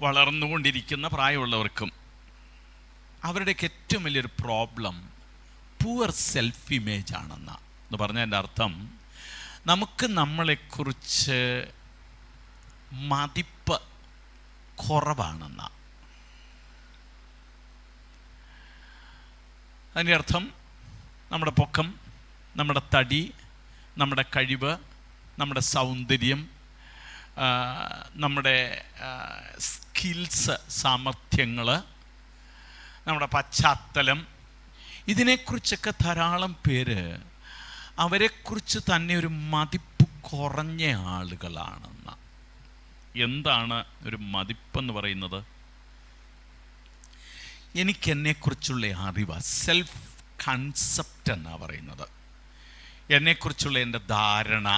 വളർന്നുകൊണ്ടിരിക്കുന്ന പ്രായമുള്ളവർക്കും അവരുടെയൊക്കെ ഏറ്റവും വലിയൊരു പ്രോബ്ലം പുവർ സെൽഫ് ഇമേജ് എന്ന് പറഞ്ഞാൽ എൻ്റെ അർത്ഥം, നമുക്ക് നമ്മളെക്കുറിച്ച് മതിപ്പ് കുറവാണെന്ന. അതിൻ്റെ അർത്ഥം നമ്മുടെ പൊക്കം, നമ്മുടെ തടി, നമ്മുടെ കഴിവ്, നമ്മുടെ സൗന്ദര്യം, നമ്മുടെ സ്കിൽസ്, സാമർഥ്യങ്ങൾ, നമ്മുടെ പശ്ചാത്തലം, ഇതിനെക്കുറിച്ചൊക്കെ ധാരാളം പേര് അവരെക്കുറിച്ച് തന്നെ ഒരു മതിപ്പ് കുറഞ്ഞ ആളുകളാണെന്ന്. എന്താണ് ഒരു മതിപ്പെന്ന് പറയുന്നത്? എനിക്കെന്നെക്കുറിച്ചുള്ള അറിവ്, സെൽഫ് കൺസെപ്റ്റ് എന്നാണ് പറയുന്നത്. എന്നെക്കുറിച്ചുള്ള എൻ്റെ ധാരണ,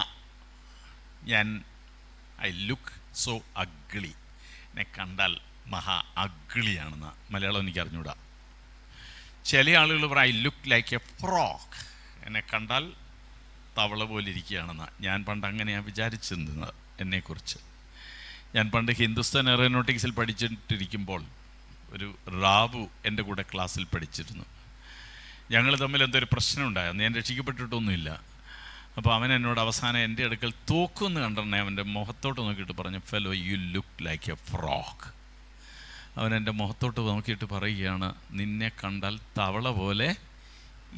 ഐ ലുക്ക് സോ അഗ്ലി, എന്നെ കണ്ടാൽ മഹാ അഗ്ലിയാണെന്ന്. മലയാളം എനിക്ക് അറിഞ്ഞൂടാ. ചില ആളുകൾ പറയും I look like A frog, എന്നെ കണ്ടാൽ തവള പോലെ ഇരിക്കുകയാണെന്ന്. ഞാൻ പണ്ട് അങ്ങനെയാണ് വിചാരിച്ചിരുന്നത് എന്നെക്കുറിച്ച്. ഞാൻ പണ്ട് ഹിന്ദുസ്ഥാൻ എയറോനോട്ടിക്സിൽ പഠിച്ചിട്ടിരിക്കുമ്പോൾ ഒരു റാവു എൻ്റെ കൂടെ ക്ലാസ്സിൽ പഠിച്ചിരുന്നു. ഞങ്ങൾ തമ്മിൽ എന്തൊരു പ്രശ്നം ഉണ്ടായിരുന്നു. ഞാൻ രക്ഷിക്കപ്പെട്ടിട്ടൊന്നുമില്ല. അപ്പോൾ അവൻ എന്നോട് അവസാനം എൻ്റെ അടുക്കൽ തോക്കുമെന്ന് കണ്ടിട്ടുണ്ടെ അവൻ്റെ മുഖത്തോട്ട് നോക്കിയിട്ട് പറഞ്ഞു, fellow you look like A frog. അവൻ എൻ്റെ മുഖത്തോട്ട് നോക്കിയിട്ട് പറയുകയാണ്, നിന്നെ കണ്ടാൽ തവള പോലെ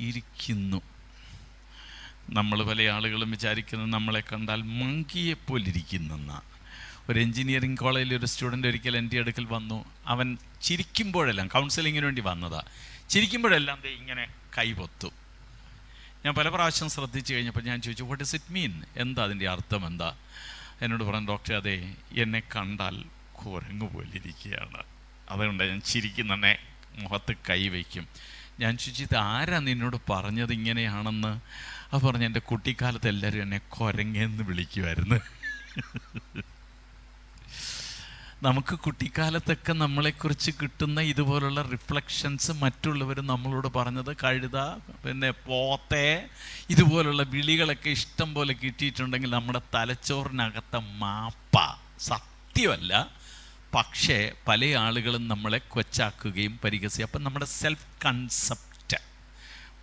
ഇരിക്കുന്നു. നമ്മൾ പല ആളുകളും വിചാരിക്കുന്നത് നമ്മളെ കണ്ടാൽ മങ്കിയെപ്പോലിരിക്കുന്നെന്നാണ്. ഒരു എൻജിനീയറിംഗ് കോളേജിൽ ഒരു സ്റ്റുഡൻ്റ് ഒരിക്കൽ എൻ്റെ അടുക്കൽ വന്നു. അവൻ ചിരിക്കുമ്പോഴെല്ലാം, കൗൺസിലിങ്ങിന് വേണ്ടി വന്നതാണ്, ചിരിക്കുമ്പോഴെല്ലാം ഇങ്ങനെ കൈപൊത്തും. ഞാൻ പല പ്രാവശ്യം ശ്രദ്ധിച്ചു കഴിഞ്ഞപ്പോൾ ഞാൻ ചോദിച്ചു, വാട്ട് ഡസ് ഇറ്റ് മീൻ? എന്താ അതിൻ്റെ അർത്ഥം എന്താ? എന്നോട് പറഞ്ഞു, ഡോക്ടറെ അതെ, എന്നെ കണ്ടാൽ കുരങ്ങ് പോലിരിക്കുകയാണ്, അതുകൊണ്ട് ഞാൻ ചിരിക്കുന്നെ മുഖത്ത് കൈവയ്ക്കും. ഞാൻ ചോദിച്ചു, ഇത് ആരാ നിന്നോട് പറഞ്ഞത് ഇങ്ങനെയാണെന്ന്? അപ്പോൾ പറഞ്ഞു, എൻ്റെ കുട്ടിക്കാലത്ത് എല്ലാവരും എന്നെ കുരങ്ങെന്ന് വിളിക്കുമായിരുന്നു. നമുക്ക് കുട്ടിക്കാലത്തൊക്കെ നമ്മളെക്കുറിച്ച് കിട്ടുന്ന ഇതുപോലുള്ള റിഫ്ലക്ഷൻസ് മറ്റുള്ളവർ നമ്മളോട് പറഞ്ഞത്, കഴുത, പിന്നെ പോത്തെ, ഇതുപോലുള്ള വിളികളൊക്കെ ഇഷ്ടം പോലെ കിട്ടിയിട്ടുണ്ടെങ്കിൽ നമ്മുടെ തലച്ചോറിനകത്തെ മാപ്പ സത്യമല്ല. പക്ഷേ പല ആളുകളും നമ്മളെ കൊച്ചാക്കുകയും പരിഹസിക്കുകയും. അപ്പം നമ്മുടെ സെൽഫ് കൺസെപ്റ്റ്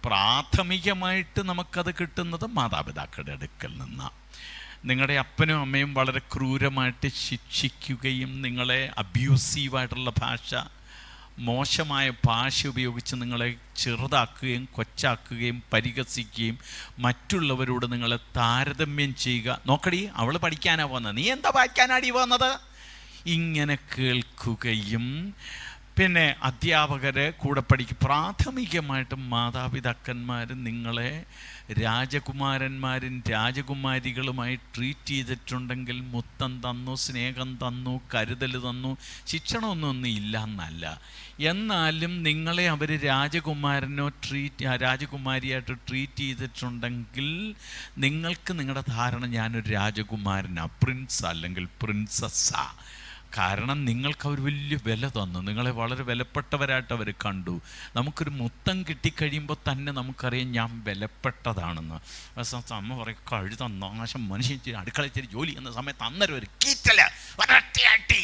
പ്രാഥമികമായിട്ട് നമുക്കത് കിട്ടുന്നത് മാതാപിതാക്കളുടെ അടുക്കൽ നിന്നാണ്. നിങ്ങളുടെ അപ്പനും അമ്മയും വളരെ ക്രൂരമായിട്ട് ശിക്ഷിക്കുകയും നിങ്ങളെ അബ്യൂസീവായിട്ടുള്ള ഭാഷ, മോശമായ ഭാഷ ഉപയോഗിച്ച് നിങ്ങളെ ചെറുതാക്കുകയും കൊച്ചാക്കുകയും പരിഹസിക്കുകയും മറ്റുള്ളവരോട് നിങ്ങളെ താരതമ്യം ചെയ്യുക. നോക്കടി, അവൾ പഠിക്കാനാണ് പോകുന്നത്, നീ എന്താ പഠിക്കാനാടി പോകുന്നത്? ഇങ്ങനെ കേൾക്കുകയും പിന്നെ അധ്യാപകരെ കൂടെ പഠിക്കും. പ്രാഥമികമായിട്ടും മാതാപിതാക്കന്മാർ നിങ്ങളെ രാജകുമാരന്മാരും രാജകുമാരികളുമായി ട്രീറ്റ് ചെയ്തിട്ടുണ്ടെങ്കിൽ മുത്തം തന്നു, സ്നേഹം തന്നു, കരുതൽ തന്നു, ശിക്ഷണമൊന്നും ഇല്ല എന്നല്ല. എന്നാലും നിങ്ങളെ അവർ രാജകുമാരനോ രാജകുമാരിയായിട്ട് ട്രീറ്റ് ചെയ്തിട്ടുണ്ടെങ്കിൽ നിങ്ങൾക്ക് നിങ്ങളുടെ ധാരണ ഞാനൊരു രാജകുമാരനാണ്, പ്രിൻസ് അല്ലെങ്കിൽ പ്രിൻസസ്സാ. കാരണം നിങ്ങൾക്ക് അവർ വലിയ വില തന്നു, നിങ്ങളെ വളരെ വിലപ്പെട്ടവരായിട്ട് അവർ കണ്ടു. നമുക്കൊരു മുത്തം കിട്ടിക്കഴിയുമ്പോൾ തന്നെ നമുക്കറിയാം ഞാൻ വിലപ്പെട്ടതാണെന്ന്. അമ്മ പറയും, കഴുത നാശം, മനുഷ്യൻ അടുക്കളയിൽ ചെറിയ ജോലി എന്ന സമയത്ത് അന്നേരം ഒരു കീറ്റല് ഒരൊറ്റയാട്ടി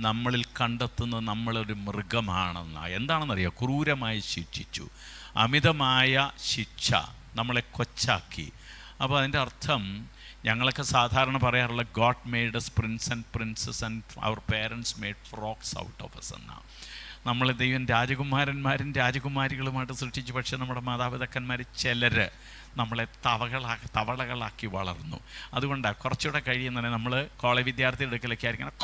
നമ്മളിൽ കണ്ടെത്തുന്നത് നമ്മളൊരു മൃഗമാണെന്ന്. എന്താണെന്നറിയാം? ക്രൂരമായി ശിക്ഷിച്ചു, അമിതമായ ശിക്ഷ നമ്മളെ കൊച്ചാക്കി. അപ്പോൾ അതിൻ്റെ അർത്ഥം ഞങ്ങളൊക്കെ സാധാരണ പറയാറുള്ള God made us prince and princess and our parents made frogs out of us എന്നാണ്. നമ്മൾ ദൈവം രാജകുമാരന്മാരും രാജകുമാരികളുമായിട്ട് സൃഷ്ടിച്ചു. പക്ഷേ നമ്മുടെ മാതാപിതാക്കന്മാർ ചിലർ നമ്മളെ തവളകളാക്കി വളർന്നു. അതുകൊണ്ടാണ് കുറച്ചുകൂടെ കഴിയുന്നതന്നെ നമ്മൾ കോളേജ് വിദ്യാർത്ഥിയുടെ അടുക്കലൊക്കെ ആയിരിക്കണം,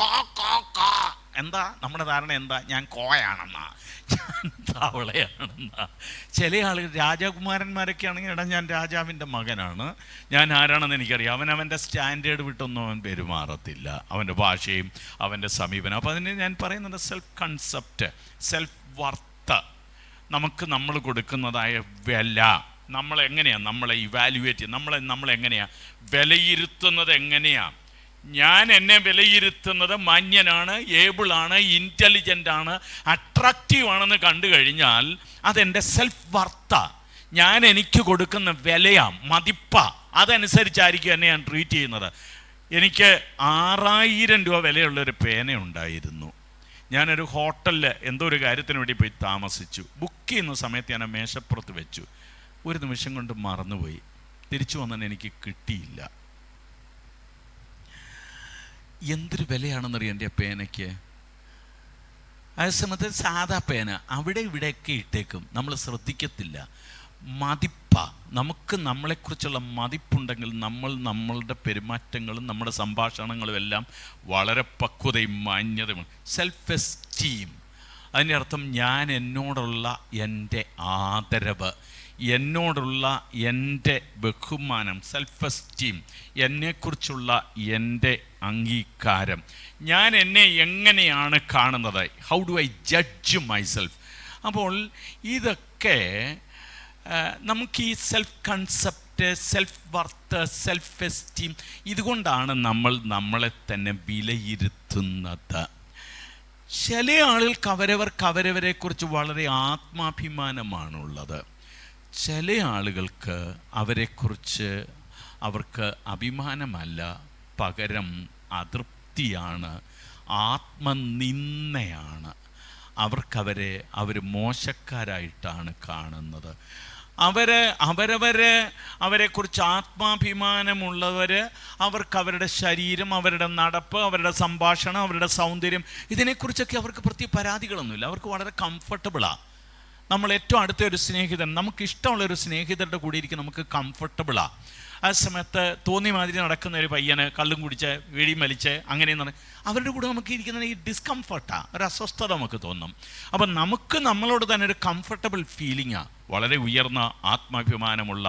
എന്താ നമ്മുടെ ധാരണ എന്താ? ഞാൻ കോയാണെന്നാ, ഞാൻ തവളയാണെന്നാ. ചില ആളുകൾ രാജകുമാരന്മാരൊക്കെ ആണെങ്കിൽ എടാ ഞാൻ രാജാവിൻ്റെ മകനാണ്, ഞാൻ ആരാണെന്ന് എനിക്കറിയാം. അവൻ്റെ സ്റ്റാൻഡേർഡ് വിട്ടൊന്നും അവൻ പെരുമാറത്തില്ല, അവൻ്റെ ഭാഷയും അവൻ്റെ സമീപനം. അപ്പോൾ അതിന് ഞാൻ പറയുന്നത് സെൽഫ് കൺസെപ്റ്റ്, സെൽഫ് വർത്ത്, നമുക്ക് നമ്മൾ കൊടുക്കുന്നതായ വില, നമ്മളെങ്ങനെയാണ് നമ്മളെ ഇവാലുവേറ്റ് ചെയ്യുന്നത്, നമ്മളെങ്ങനെയാണ് വിലയിരുത്തുന്നത്, എങ്ങനെയാണ് ഞാൻ എന്നെ വിലയിരുത്തുന്നത്? മാന്യനാണ്, ഏബിളാണ്, ഇൻ്റലിജൻ്റ് ആണ്, അട്രാക്റ്റീവ് ആണെന്ന് കണ്ടു കഴിഞ്ഞാൽ അതെൻ്റെ സെൽഫ് വർത്ത, ഞാൻ എനിക്ക് കൊടുക്കുന്ന വിലയാ, മതിപ്പ, അതനുസരിച്ചായിരിക്കും എന്നെ ഞാൻ ട്രീറ്റ് ചെയ്യുന്നത്. എനിക്ക് 6000 രൂപ വിലയുള്ളൊരു പേന ഉണ്ടായിരുന്നു. ഞാനൊരു ഹോട്ടലിൽ എന്തോ ഒരു കാര്യത്തിന് വേണ്ടി പോയി താമസിച്ചു. ബുക്ക് ചെയ്യുന്ന സമയത്ത് ഞാൻ ആ മേശപ്പുറത്ത് വെച്ചു. ഒരു നിമിഷം കൊണ്ട് മറന്നുപോയി. തിരിച്ചു വന്നാൽ എനിക്ക് കിട്ടിയില്ല. എന്തൊരു വിലയാണെന്നറിയാം എൻ്റെ പേനയ്ക്ക്. അതേസമയത്ത് സാധാ പേന അവിടെ ഇവിടെയൊക്കെ ഇട്ടേക്കും, നമ്മൾ ശ്രദ്ധിക്കത്തില്ല. നമുക്ക് നമ്മളെക്കുറിച്ചുള്ള മതിപ്പുണ്ടെങ്കിൽ നമ്മളുടെ പെരുമാറ്റങ്ങളും നമ്മുടെ സംഭാഷണങ്ങളും എല്ലാം വളരെ പക്വതയും മാന്യതയും. സെൽഫ് എസ്റ്റീം, അതിൻ്റെ അർത്ഥം ഞാൻ എന്നോടുള്ള എൻ്റെ ആദരവ്, എന്നോടുള്ള എൻ്റെ ബഹുമാനം, സെൽഫ് എസ്റ്റീം, എന്നെക്കുറിച്ചുള്ള എൻ്റെ അംഗീകാരം, ഞാൻ എന്നെ എങ്ങനെയാണ് കാണുന്നത്, how do I judge myself. അപ്പോൾ ഇതൊക്കെ നമുക്ക് ഈ self concept, self worth, self esteem, ഇതുകൊണ്ടാണ് നമ്മൾ നമ്മളെ തന്നെ വിലയിരുത്തുന്നത്. ചില ആളുകൾക്ക് അവരവരെ കുറിച്ച് വളരെ ആത്മാഭിമാനമാണുള്ളത്. ചില ആളുകൾക്ക് അവരെക്കുറിച്ച് അവർക്ക് അഭിമാനമല്ല, പകരം അതൃപ്തിയാണ്, ആത്മനിന്ദയാണ്. അവർ മോശക്കാരായിട്ടാണ് കാണുന്നത്. അവരെക്കുറിച്ച് ആത്മാഭിമാനമുള്ളവർ അവർക്ക് അവരുടെ ശരീരം, അവരുടെ നടപ്പ്, അവരുടെ സംഭാഷണം, അവരുടെ സൗന്ദര്യം, ഇതിനെക്കുറിച്ചൊക്കെ അവർക്ക് പ്രത്യേക പരാതികളൊന്നുമില്ല. അവർക്ക് വളരെ കംഫർട്ടബിളാണ്. നമ്മൾ ഏറ്റവും അടുത്ത ഒരു സ്നേഹിതൻ, നമുക്കിഷ്ടമുള്ളൊരു സ്നേഹിതരുടെ കൂടെ ഇരിക്കും, നമുക്ക് കംഫർട്ടബിളാണ്. ആ സമയത്ത് തോന്നിയ മാതിരി നടക്കുന്ന ഒരു പയ്യന് കള്ളും കുടിച്ച് വീടിയും വലിച്ച് അങ്ങനെയെന്ന് പറഞ്ഞാൽ അവരുടെ കൂടെ നമുക്ക് ഇരിക്കുന്ന ഈ ഡിസ്കംഫർട്ടാണ്, ഒരു അസ്വസ്ഥത നമുക്ക് തോന്നും. അപ്പം നമുക്ക് നമ്മളോട് തന്നെ ഒരു കംഫർട്ടബിൾ ഫീലിംഗാണ്. വളരെ ഉയർന്ന ആത്മാഭിമാനമുള്ള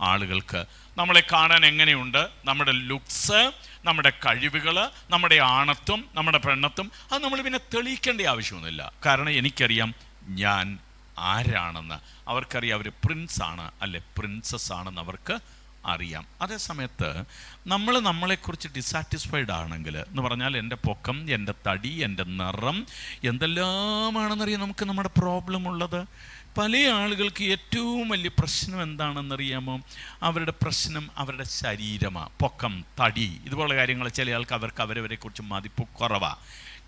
ആളുകൾക്ക് നമ്മളെ കാണാൻ എങ്ങനെയുണ്ട്, നമ്മുടെ ലുക്സ്, നമ്മുടെ കഴിവുകൾ, നമ്മുടെ ആണത്വം, നമ്മുടെ പെണ്ണത്വം, അത് നമ്മൾ പിന്നെ തെളിയിക്കേണ്ട ആവശ്യമൊന്നുമില്ല. കാരണം എനിക്കറിയാം ഞാൻ ആരാണെന്ന്. അവർക്കറിയാം അവർ പ്രിൻസാണ് അല്ലെ പ്രിൻസസ് ആണെന്ന് അവർക്ക് അറിയാം. അതേസമയത്ത് നമ്മളെക്കുറിച്ച് ഡിസാറ്റിസ്ഫൈഡ് ആണെങ്കിൽ എന്ന് പറഞ്ഞാൽ എൻ്റെ പൊക്കം, എൻ്റെ തടി, എൻ്റെ നിറം, എന്തെല്ലാമാണെന്നറിയാം നമുക്ക് നമ്മുടെ പ്രോബ്ലം ഉള്ളത്. പല ആളുകൾക്ക് ഏറ്റവും വലിയ പ്രശ്നം എന്താണെന്നറിയാമോ? അവരുടെ പ്രശ്നം അവരുടെ ശരീരമാണ്, പൊക്കം, തടി, ഇതുപോലുള്ള കാര്യങ്ങൾ. ചില ആൾക്ക് അവരവരെക്കുറിച്ച് മതിപ്പ് കുറവാണ്.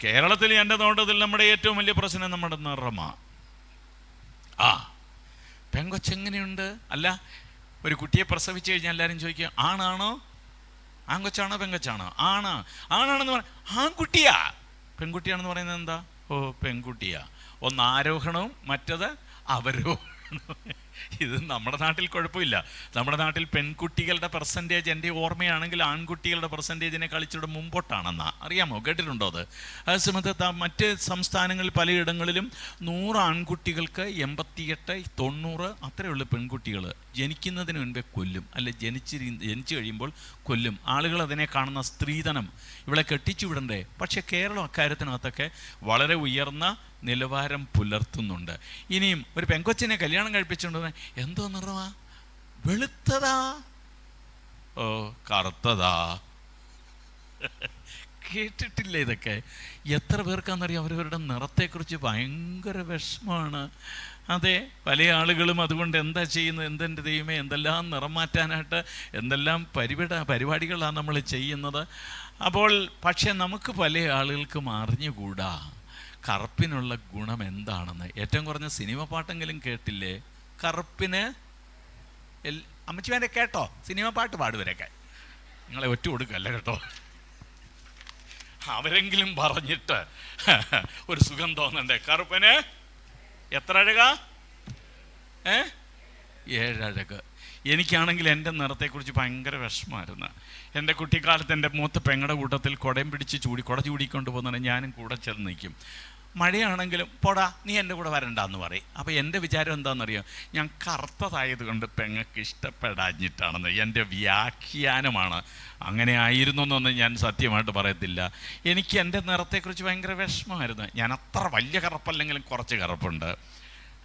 കേരളത്തിൽ എൻ്റെ നോട്ടത്തിൽ നമ്മുടെ ഏറ്റവും വലിയ പ്രശ്നം നമ്മുടെ നിറമാണ്. പെങ്കൊച്ചെങ്ങനെയുണ്ട്? അല്ല, ഒരു കുട്ടിയെ പ്രസവിച്ച് കഴിഞ്ഞാൽ എല്ലാവരും ചോദിക്കുക ആണാണോ, ആൺകൊച്ചാണോ, പെങ്കൊച്ചാണോ? ആണാണെന്ന് പറയാം, ആൺകുട്ടിയാ. പെൺകുട്ടിയാണെന്ന് പറയുന്നത് എന്താ? പെൺകുട്ടിയാ. ഒന്ന് ആരോഹണവും മറ്റത് അവരോഹണവും. ഇത് നമ്മുടെ നാട്ടിൽ കുഴപ്പമില്ല. നമ്മുടെ നാട്ടിൽ പെൺകുട്ടികളുടെ പെർസെൻറ്റേജ് എൻ്റെ ഓർമ്മയാണെങ്കിൽ ആൺകുട്ടികളുടെ പെർസെൻറ്റേജിനെ കളിച്ചിട്ട് മുമ്പോട്ടാണെന്നാ. അറിയാമോ? കേട്ടിട്ടുണ്ടോ അത്? അതേസമയത്ത് മറ്റ് സംസ്ഥാനങ്ങളിൽ പലയിടങ്ങളിലും 100 ആൺകുട്ടികൾക്ക് 88, 90 അത്രയുള്ള പെൺകുട്ടികൾ ജനിക്കുന്നതിന് മുൻപേ കൊല്ലും, അല്ലെ ജനിച്ചു കഴിയുമ്പോൾ കൊല്ലും. ആളുകൾ അതിനെ കാണുന്ന സ്ത്രീധനം, ഇവളെ കെട്ടിച്ചു വിടണ്ടേ. പക്ഷേ കേരളം അക്കാര്യത്തിനകത്തൊക്കെ വളരെ ഉയർന്ന നിലവാരം പുലർത്തുന്നുണ്ട്. ഇനിയും ഒരു പെങ്കൊച്ചിനെ കല്യാണം കഴിപ്പിച്ചുകൊണ്ട് എന്തോ നിറമാ? വെളുത്തതാ, കറുത്തതാ. കേട്ടിട്ടില്ലേ ഇതൊക്കെ? എത്ര പേർക്കാണെന്നറിയാം അവരവരുടെ നിറത്തെക്കുറിച്ച് ഭയങ്കര വിഷമമാണ്. അതെ, പല ആളുകളും അതുകൊണ്ട് എന്താ ചെയ്യുന്നത്? എന്തെൻ്റെ ദൈവമേ, എന്തെല്ലാം നിറം മാറ്റാനായിട്ട് എന്തെല്ലാം പരിപാടികളാണ് നമ്മൾ ചെയ്യുന്നത്. അപ്പോൾ പക്ഷേ നമുക്ക് പല ആളുകൾക്കും അറിഞ്ഞുകൂടാ കറുപ്പിനുള്ള ഗുണം എന്താണെന്ന്. ഏറ്റവും കുറഞ്ഞ സിനിമ പാട്ടെങ്കിലും കേട്ടില്ലേ? കറുപ്പിന് അമ്മച്ചിമാരെ കേട്ടോ, സിനിമ പാട്ട് പാടുവരൊക്കെ. നിങ്ങളെ ഒറ്റ കൊടുക്കല്ല കേട്ടോ, അവരെങ്കിലും പറഞ്ഞിട്ട് ഒരു സുഖം തോന്നണ്ടേ? കറുപ്പിന് എത്ര അഴകാ? 7 അഴക്. എനിക്കാണെങ്കിൽ എൻ്റെ നിറത്തെക്കുറിച്ച് ഭയങ്കര വിഷമമായിരുന്നു. എൻ്റെ കുട്ടിക്കാലത്ത് എൻ്റെ മൂത്ത പെങ്ങളുടെ കൂട്ടത്തിൽ കുടയും പിടിച്ച് കുട ചൂടിക്കൊണ്ട് പോകുന്നതിന് ഞാനും കൂടെ ചെന്ന് നിൽക്കും. മഴയാണെങ്കിലും പോടാ നീ എൻ്റെ കൂടെ വരണ്ടെന്ന് പറയും. അപ്പോൾ എൻ്റെ വിചാരം എന്താണെന്നറിയോ? ഞാൻ കറുത്തതായതുകൊണ്ട് പെങ്ങൾക്ക് ഇഷ്ടപ്പെടാഞ്ഞിട്ടാണെന്ന് എൻ്റെ വ്യാഖ്യാനമാണ്. അങ്ങനെ ആയിരുന്നു എന്നൊന്നും ഞാൻ സത്യമായിട്ട് പറയത്തില്ല. എനിക്ക് എൻ്റെ നിറത്തെക്കുറിച്ച് ഭയങ്കര വിഷമമായിരുന്നു. ഞാൻ അത്ര വലിയ കറുപ്പല്ലെങ്കിലും കുറച്ച് കറുപ്പുണ്ട്.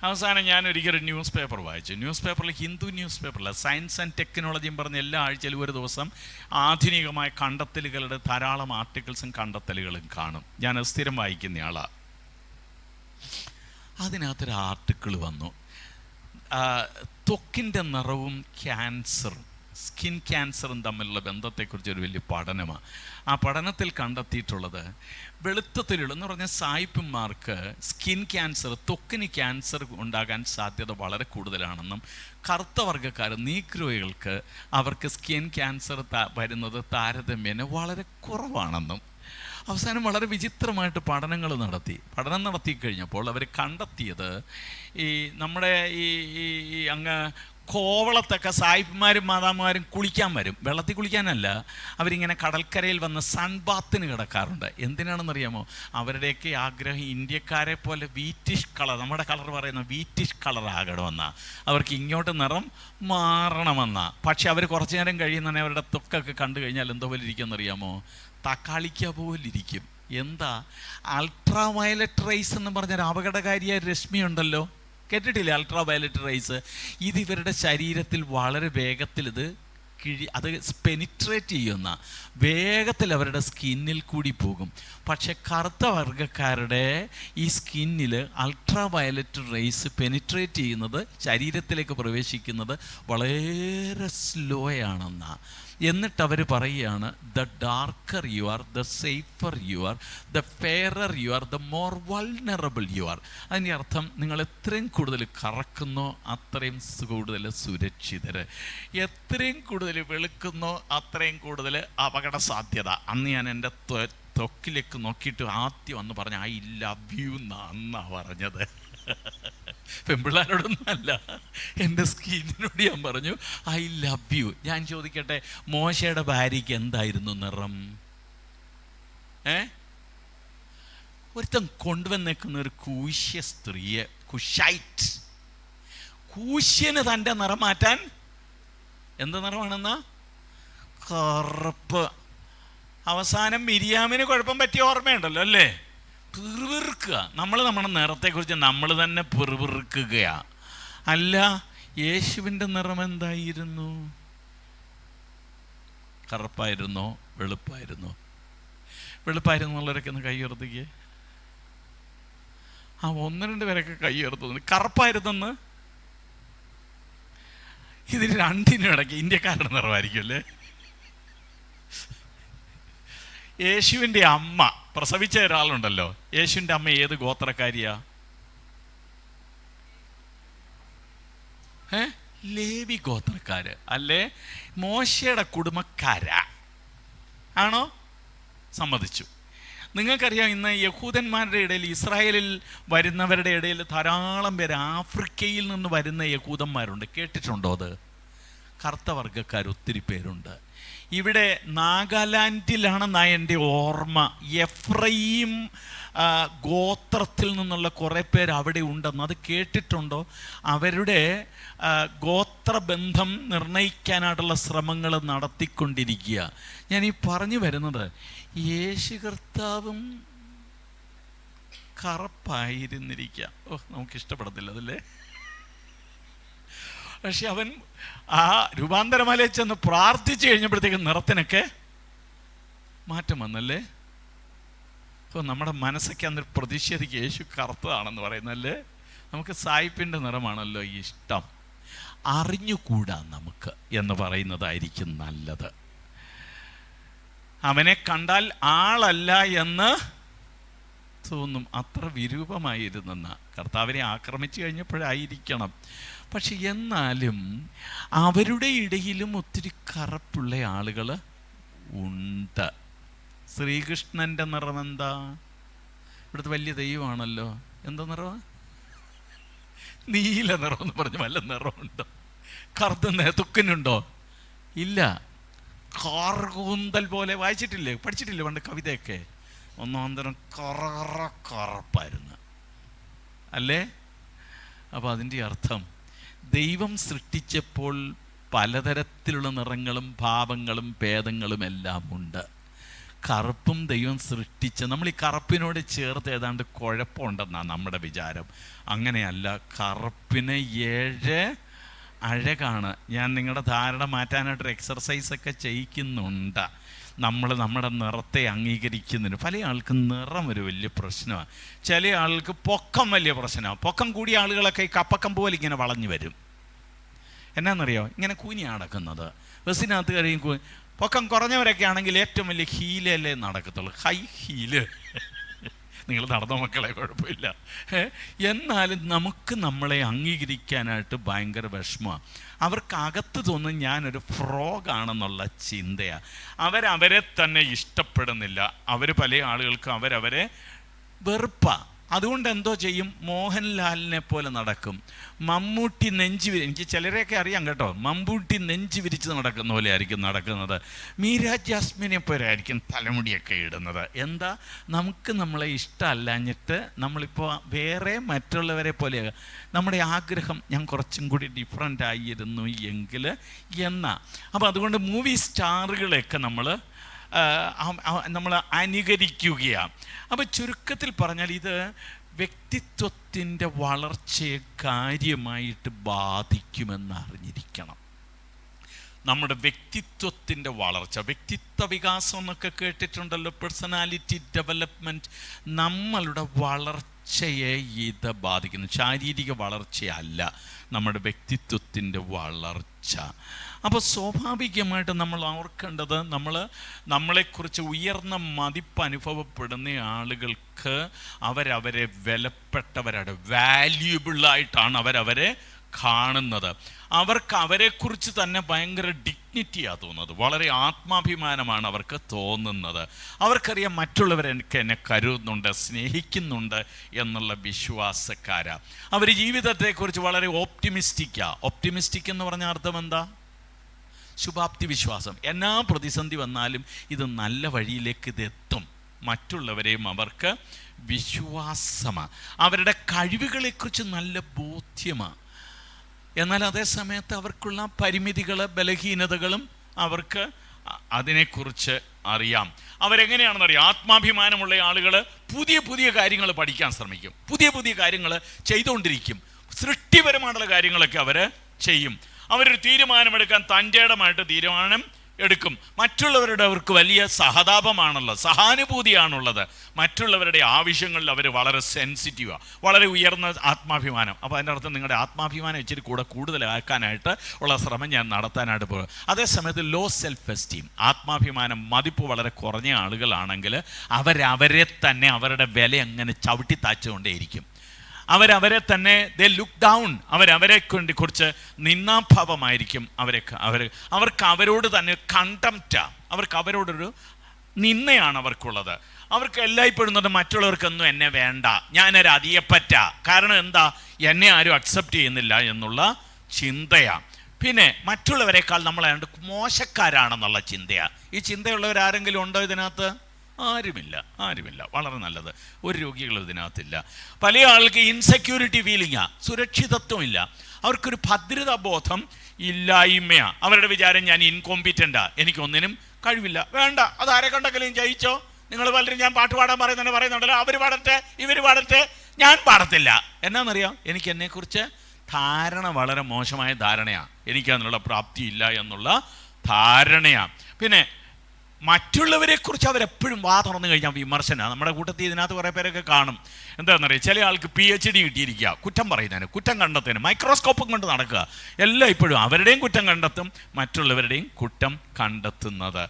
അവസാനം ഞാൻ ഒരിക്കലും ന്യൂസ് പേപ്പർ വായിച്ചു. ന്യൂസ് പേപ്പറിൽ, ഹിന്ദു ന്യൂസ് പേപ്പറിൽ സയൻസ് ആൻഡ് ടെക്നോളജിയും പറഞ്ഞ് എല്ലാ ആഴ്ചയിലും ഒരു ദിവസം ആധുനികമായ കണ്ടെത്തലുകളുടെ ധാരാളം ആർട്ടിക്കിൾസും കണ്ടെത്തലുകളും കാണും. ഞാൻ സ്ഥിരം വായിക്കുന്ന ആളാണ്. അതിനകത്തൊരു ആർട്ടിക്കിൾ വന്നു, ത്വക്കിൻ്റെ നിറവും ക്യാൻസറും. സ്കിൻ ക്യാൻസറും തമ്മിലുള്ള ബന്ധത്തെക്കുറിച്ച് ഒരു വലിയ പഠനമാണ്. ആ പഠനത്തിൽ കണ്ടെത്തിയിട്ടുള്ളത് വെളുത്തത്തിലുള്ള പറഞ്ഞാൽ സായിപ്പന്മാർക്ക് സ്കിൻ ക്യാൻസർ, ത്വക്കിന് ക്യാൻസർ ഉണ്ടാകാൻ സാധ്യത വളരെ കൂടുതലാണെന്നും കറുത്ത വർഗ്ഗക്കാർ നീഗ്രോയികൾക്ക് അവർക്ക് സ്കിൻ ക്യാൻസർ വരുന്നത് താരതമ്യേന വളരെ കുറവാണെന്നും അവസാനം വളരെ വിചിത്രമായിട്ട് പഠനം നടത്തി കഴിഞ്ഞപ്പോൾ അവർ കണ്ടെത്തിയത് ഈ നമ്മുടെ ഈ അങ്ങ് കോവളത്തൊക്കെ സായിപ്പന്മാരും മാതാമാരും കുളിക്കാൻ വരും. വെള്ളത്തിൽ കുളിക്കാനല്ല, അവരിങ്ങനെ കടൽക്കരയിൽ വന്ന് സൺബാത്തിന് കിടക്കാറുണ്ട്. എന്തിനാണെന്നറിയാമോ? അവരുടെയൊക്കെ ആഗ്രഹം ഇന്ത്യക്കാരെ പോലെ വീറ്റിഷ് കളർ, നമ്മുടെ കളർ പറയുന്ന വീറ്റിഷ് കളർ ആകണമെന്നാ, അവർക്ക് ഇങ്ങോട്ട് നിറം മാറണമെന്നാ. പക്ഷെ അവർ കുറച്ചു നേരം കഴിയുന്ന അവരുടെ ത്വക്കൊക്കെ കണ്ടു കഴിഞ്ഞാൽ എന്തോ പോലെ ഇരിക്കുമെന്നറിയാമോ? തക്കാളിക്ക പോലിരിക്കും. എന്താ? അൾട്രാ വയലറ്റ് റേസ് എന്ന് പറഞ്ഞൊരു അപകടകാരിയായ രശ്മി ഉണ്ടല്ലോ, കേട്ടിട്ടില്ലേ? Ultra violet raise. ഇത് ഇവരുടെ ശരീരത്തിൽ വളരെ വേഗത്തിൽ അത് പെനിട്രേറ്റ് ചെയ്യുന്ന വേഗത്തിൽ അവരുടെ സ്കിന്നിൽ കൂടി പോകും. പക്ഷെ കറുത്ത വർഗ്ഗക്കാരുടെ ഈ സ്കിന്നിൽ അൾട്രാ വയലറ്റ് റേസ് പെനിട്രേറ്റ് ചെയ്യുന്നത്, ശരീരത്തിലേക്ക് പ്രവേശിക്കുന്നത് വളരെ സ്ലോ ആണെന്നാണ്. എന്നിട്ട് അവർ പറയുകയാണ്, the darker you are, the safer you are, the ഫെയറർ you are, the more vulnerable you are. അതിൻ്റെ അർത്ഥം നിങ്ങൾ എത്രയും കൂടുതൽ കറക്കുന്നോ അത്രയും കൂടുതൽ സുരക്ഷിതർ, എത്രയും കൂടുതൽ വെളുക്കുന്നോ അത്രയും കൂടുതൽ അപകട സാധ്യത. അന്ന് ഞാൻ എൻ്റെ ത്വക്കിലേക്ക് നോക്കിയിട്ട് ആദ്യം വന്ന് പറഞ്ഞ ഐ ലവ് യു എന്നാ പറഞ്ഞത്. പെൺപിള്ളേരോടൊന്നും അല്ല, എൻ്റെ സ്കിന്നിനോട് ഞാൻ പറഞ്ഞു ഐ ലവ് യു. ഞാൻ ചോദിക്കട്ടെ, മോശയുടെ ഭാര്യയ്ക്ക് എന്തായിരുന്നു നിറം? ഒരുത്തൻ കൊണ്ടുവന്നേക്കുന്ന ഒരു കൂശ്യ സ്ത്രീയെ, കുശൈറ്റ്, കൂശ്യന് തൻ്റെ നിറം മാറ്റാൻ എന്ത് നിറമാണെന്നാ? കറുപ്പ്. അവസാനം മിരിയാമിന് കുഴപ്പം പറ്റിയ ഓർമ്മയുണ്ടല്ലോ അല്ലേ? പിറുപിറുക്കുക. നമ്മുടെ നിറത്തെക്കുറിച്ച് നമ്മൾ തന്നെ പിറുപിറുക്കുകയാ. അല്ല, യേശുവിൻ്റെ നിറം എന്തായിരുന്നു? കറുപ്പായിരുന്നോ വെളുപ്പായിരുന്നോ? വെളുപ്പായിരുന്നുള്ളവരൊക്കെ ഒന്ന് കൈ ഉയർത്തിക്കേ. ആ 1-2 പേരൊക്കെ കൈ ഉയർത്തുന്നു. കറുപ്പായിരുന്നെന്ന്. ഇതിന് രണ്ടിനും ഇടയ്ക്ക് ഇന്ത്യക്കാരുടെ നിറമായിരിക്കും അല്ലേ? യേശുവിൻ്റെ അമ്മ പ്രസവിച്ച ഒരാളുണ്ടല്ലോ, യേശുവിൻ്റെ അമ്മ ഏത് ഗോത്രക്കാരിയാ? ലേവി ഗോത്രക്കാര് അല്ലേ? മോശയുടെ കുടുംബക്കാരാ ആണോ? സമ്മതിച്ചു. നിങ്ങൾക്കറിയാം, ഇന്ന് യഹൂദന്മാരുടെ ഇടയിൽ, ഇസ്രായേലിൽ വരുന്നവരുടെ ഇടയിൽ ധാരാളം പേര് ആഫ്രിക്കയിൽ നിന്ന് വരുന്ന യഹൂദന്മാരുണ്ട്. കേട്ടിട്ടുണ്ടോ അത്? കറുത്ത വർഗ്ഗക്കാർ ഒത്തിരി പേരുണ്ട്. ഇവിടെ നാഗാലാൻഡിലാണെന്നാ എൻ്റെ ഓർമ്മ. എഫ്രൈം ഗോത്രത്തിൽ നിന്നുള്ള കുറേ പേര് അവിടെ ഉണ്ടെന്ന് അത് കേട്ടിട്ടുണ്ടോ? അവരുടെ ഗോത്രബന്ധം നിർണയിക്കാനായിട്ടുള്ള ശ്രമങ്ങൾ നടത്തിക്കൊണ്ടിരിക്കുക. ഞാൻ ഈ പറഞ്ഞു വരുന്നത്, യേശു കർത്താവും കറുപ്പായിരുന്നിരിക്കാം. നമുക്കിഷ്ടപ്പെടത്തില്ല അതല്ലേ? പക്ഷെ അവൻ ആ രൂപാന്തരമലയിൽ ചെന്ന് പ്രാർത്ഥിച്ചു കഴിഞ്ഞപ്പോഴത്തേക്കും നിറത്തിനൊക്കെ മാറ്റം വന്നല്ലേ? അപ്പോൾ നമ്മുടെ മനസ്സൊക്കെ അന്നൊരു പ്രതിഷേധിക്കുക, യേശു കറുത്തതാണെന്ന് പറയുന്നല്ലേ? നമുക്ക് സായിപ്പിൻ്റെ നിറമാണല്ലോ ഇഷ്ടം. അറിഞ്ഞുകൂടാ നമുക്ക് എന്ന് പറയുന്നതായിരിക്കും നല്ലത്. അവനെ കണ്ടാൽ ആളല്ല എന്ന് തോന്നും. അത്ര വിരൂപമായിരുന്നെന്ന. കർത്താവിനെ ആക്രമിച്ചു കഴിഞ്ഞപ്പോഴായിരിക്കണം. പക്ഷെ എന്നാലും അവരുടെ ഇടയിലും ഒത്തിരി കറുപ്പുള്ള ആളുകൾ ഉണ്ട്. ശ്രീകൃഷ്ണൻ്റെ നിറം എന്താ? ഇവിടുത്തെ വലിയ ദൈവമാണല്ലോ. എന്താ നിറം? നീല നിറം എന്ന് പറഞ്ഞ് വല്ല നിറമുണ്ടോ? കറുത്ത തുക്കനുണ്ടോ? ഇല്ല. കാർകൂന്തൽ പോലെ. വായിച്ചിട്ടില്ലേ, പഠിച്ചിട്ടില്ലേ പണ്ട് കവിതയൊക്കെ? ഒന്നാന്തരം കറുപ്പായിരുന്നു അല്ലേ? അപ്പോൾ അതിൻ്റെ അർത്ഥം, ദൈവം സൃഷ്ടിച്ചപ്പോൾ പലതരത്തിലുള്ള നിറങ്ങളും ഭാവങ്ങളും ഭേദങ്ങളും എല്ലാം ഉണ്ട്. കറുപ്പും ദൈവം സൃഷ്ടിച്ച, നമ്മൾ ഈ കറുപ്പിനോട് ചേർത്ത് ഏതാണ്ട് കുഴപ്പമുണ്ടെന്നാണ് നമ്മുടെ വിചാരം. അങ്ങനെയല്ല. കറുപ്പിന് 7 അഴകാണ്. ഞാൻ നിങ്ങളുടെ ധാരണ മാറ്റാനായിട്ടൊരു എക്സർസൈസൊക്കെ ചെയ്യിക്കുന്നുണ്ട്. നമ്മൾ നമ്മുടെ നിറത്തെ അംഗീകരിക്കുന്നതിന്. പല ആൾക്കും നിറം ഒരു വലിയ പ്രശ്നമാണ്. ചില ആൾക്ക് പൊക്കം വലിയ പ്രശ്നമാണ്. പൊക്കം കൂടിയ ആളുകളൊക്കെ ഈ കപ്പക്കം പോലെ ഇങ്ങനെ വളഞ്ഞു വരും. എന്നാന്നറിയോ? ഇങ്ങനെ കൂനിയാണ് നടക്കുന്നത്. ബസ്സിനകത്ത് കഴിയും പൊക്കം കുറഞ്ഞവരൊക്കെ ആണെങ്കിൽ ഏറ്റവും വലിയ ഹീലല്ലേ നടക്കത്തുള്ളൂ, ഹൈ ഹീല്. നിങ്ങൾ നടന്ന മക്കളെ, കുഴപ്പമില്ല. എന്നാലും നമുക്ക് നമ്മളെ അംഗീകരിക്കാനായിട്ട് ഭയങ്കര വിഷമമാണ്. അവർക്കകത്ത് തോന്നും ഞാനൊരു ഫ്രോഗാണെന്നുള്ള ചിന്തയാണ്. അവരവരെ തന്നെ ഇഷ്ടപ്പെടുന്നില്ല. അവർ പല ആളുകൾക്കും അവരവരെ വെറുപ്പാണ്. അതുകൊണ്ട് എന്തോ ചെയ്യും, മോഹൻലാലിനെ പോലെ നടക്കും. മമ്മൂട്ടി എനിക്ക് ചിലരെയൊക്കെ അറിയാം കേട്ടോ, മമ്മൂട്ടി നെഞ്ച് വിരിച്ച് നടക്കുന്ന പോലെ ആയിരിക്കും നടക്കുന്നത്. മീര ജാസ്മിനെ പോലെ ആയിരിക്കും തലമുടിയൊക്കെ ഇടുന്നത്. എന്താ, നമുക്ക് നമ്മളെ ഇഷ്ടമല്ലാഞ്ഞിട്ട് നമ്മളിപ്പോൾ വേറെ മറ്റുള്ളവരെ പോലെ നമ്മുടെ ആഗ്രഹം ഞാൻ കുറച്ചും കൂടി ഡിഫറൻ്റ് ആയിരുന്നു എങ്കിൽ എന്നാ. അപ്പോൾ അതുകൊണ്ട് മൂവി സ്റ്റാറുകളെയൊക്കെ നമ്മൾ അനുകരിക്കുകയാണ്. അപ്പോൾ ചുരുക്കത്തിൽ പറഞ്ഞാൽ ഇത് വ്യക്തിത്വത്തിൻ്റെ വളർച്ചയെ കാര്യമായിട്ട് ബാധിക്കുമെന്ന് അറിഞ്ഞിരിക്കണം. നമ്മുടെ വ്യക്തിത്വത്തിൻ്റെ വളർച്ച, വ്യക്തിത്വ വികാസം എന്നൊക്കെ കേട്ടിട്ടുണ്ടല്ലോ, പേഴ്സണാലിറ്റി ഡെവലപ്മെൻറ്റ്. നമ്മളുടെ വളർച്ചയെ ഇത് ബാധിക്കുന്നു. ശാരീരിക വളർച്ചയല്ല, നമ്മുടെ വ്യക്തിത്വത്തിൻ്റെ വളർച്ച. അപ്പോൾ സ്വാഭാവികമായിട്ട് നമ്മൾ ഓർക്കേണ്ടത്, നമ്മളെക്കുറിച്ച് ഉയർന്ന മതിപ്പ് അനുഭവപ്പെടുന്ന ആളുകൾക്ക് അവരവരെ വിലപ്പെട്ടവരാണ്, വാല്യുബിളായിട്ടാണ് അവരവരെ കാണുന്നത്. അവർക്ക് അവരെക്കുറിച്ച് തന്നെ ഭയങ്കര ഡിഗ്നിറ്റിയാണ് തോന്നുന്നത്, വളരെ ആത്മാഭിമാനമാണ് അവർക്ക് തോന്നുന്നത്. അവർക്കറിയാം മറ്റുള്ളവരെനിക്ക് എന്നെ കരുതുന്നുണ്ട്, സ്നേഹിക്കുന്നുണ്ട് എന്നുള്ള വിശ്വാസക്കാരാണ് അവർ. ജീവിതത്തെക്കുറിച്ച് വളരെ ഓപ്റ്റിമിസ്റ്റിക്കാണ്. ഓപ്റ്റിമിസ്റ്റിക് എന്ന് പറഞ്ഞ അർത്ഥം എന്താ? ശുഭാപ്തി വിശ്വാസം. എന്നാ പ്രതിസന്ധി വന്നാലും ഇത് നല്ല വഴിയിലേക്ക് ഇതെത്തും. മറ്റുള്ളവരെയും അവർക്ക് വിശ്വാസമാണ്. അവരുടെ കഴിവുകളെക്കുറിച്ച് നല്ല ബോധ്യമാണ്. എന്നാൽ അതേ സമയത്ത് അവർക്കുള്ള പരിമിതികൾ, ബലഹീനതകളും അവർക്ക് അതിനെക്കുറിച്ച് അറിയാം. അവരെങ്ങനെയാണെന്നറിയാം, ആത്മാഭിമാനമുള്ള ആളുകൾ പുതിയ പുതിയ കാര്യങ്ങൾ പഠിക്കാൻ ശ്രമിക്കും, പുതിയ പുതിയ കാര്യങ്ങൾ ചെയ്തുകൊണ്ടിരിക്കും, സൃഷ്ടിപരമായിട്ടുള്ള കാര്യങ്ങളൊക്കെ അവർ ചെയ്യും. അവരൊരു തീരുമാനമെടുക്കാൻ തൻ്റെടമായിട്ട് തീരുമാനം എടുക്കും. അവർക്ക് വലിയ സഹതാപമാണുള്ളത്, സഹാനുഭൂതിയാണുള്ളത്. മറ്റുള്ളവരുടെ ആവശ്യങ്ങളിൽ അവർ വളരെ സെൻസിറ്റീവാണ്, വളരെ ഉയർന്ന ആത്മാഭിമാനം. അപ്പോൾ അതിൻ്റെ അർത്ഥം നിങ്ങളുടെ ആത്മാഭിമാനം ഇച്ചിരി കൂടുതലാക്കാനായിട്ട് ഉള്ള ശ്രമം ഞാൻ നടത്താനായിട്ട് പോകും. അതേസമയത്ത് ലോ സെൽഫ് എസ്റ്റീം, ആത്മാഭിമാനം, മതിപ്പ് വളരെ കുറഞ്ഞ ആളുകളാണെങ്കിൽ അവരവരെ തന്നെ അവരുടെ വില അങ്ങനെ ചവിട്ടി താച്ചുകൊണ്ടേയിരിക്കും. അവരവരെ തന്നെ ദേ ലുക്ക് ഡൗൺ, അവരവരെ കുറിച്ച് നിന്ദാഭാവമായിരിക്കും അവർക്ക് അവരോട് തന്നെ കണ്ടംപ്റ്റാ, അവർക്ക് അവരോടൊരു നിന്നയാണ് അവർക്കുള്ളത്. അവർക്ക് എല്ലായ്പ്പോഴും മറ്റുള്ളവർക്കൊന്നും എന്നെ വേണ്ട, ഞാനൊരു അതിയപ്പറ്റ. കാരണം എന്താ, എന്നെ ആരും അക്സെപ്റ്റ് ചെയ്യുന്നില്ല എന്നുള്ള ചിന്തയാണ്. പിന്നെ മറ്റുള്ളവരെക്കാൾ നമ്മളാണ്ട് മോശക്കാരാണെന്നുള്ള ചിന്തയാണ്. ഈ ചിന്തയുള്ളവരാരെങ്കിലും ഉണ്ടോ ഇതിനകത്ത്? ആരുമില്ല. വളരെ നല്ലത്. ഒരു രോഗികളും ഇതിനകത്തില്ല. പല ആൾക്ക് ഇൻസെക്യൂരിറ്റി ഫീലിംഗാണ്, സുരക്ഷിതത്വമില്ല, അവർക്കൊരു ഭദ്രതാ ബോധം ഇല്ലായ്മയാണ്. അവരുടെ വിചാരം ഞാൻ ഇൻകോമ്പിറ്റൻ്റാ, എനിക്കൊന്നിനും കഴിവില്ല. വേണ്ട, അതാരെ കണ്ടെങ്കിലും ജയിച്ചോ. നിങ്ങൾ പലരും ഞാൻ പാട്ട് പാടാൻ പറയുന്നുണ്ടല്ലോ, അവർ പാടട്ടെ, ഇവർ പാടട്ടെ, ഞാൻ പാടത്തില്ല. എന്നാന്നറിയാം, എനിക്ക് എന്നെക്കുറിച്ച് ധാരണ വളരെ മോശമായ ധാരണയാണ്, എനിക്കതിനുള്ള പ്രാപ്തിയില്ല എന്നുള്ള ധാരണയാണ്. പിന്നെ മറ്റുള്ളവരെക്കുറിച്ച് അവരെപ്പോഴും വാ തുറന്നു കഴിഞ്ഞാൽ വിമർശനമാണ്. നമ്മുടെ കൂട്ടത്തിൽ ഇതിനകത്ത് കുറേ പേരൊക്കെ കാണും. എന്താണെന്നറിയാം, ചില ആൾക്ക് PhD കിട്ടിയിരിക്കുക, കുറ്റം പറയുന്നതിന്, കുറ്റം കണ്ടെത്തുന്നതിന്, മൈക്രോസ്കോപ്പും കൊണ്ട് നടക്കുക. എല്ലാം ഇപ്പോഴും അവരുടെയും കുറ്റം കണ്ടെത്തും, മറ്റുള്ളവരുടെയും കുറ്റം കണ്ടെത്തുന്നത്.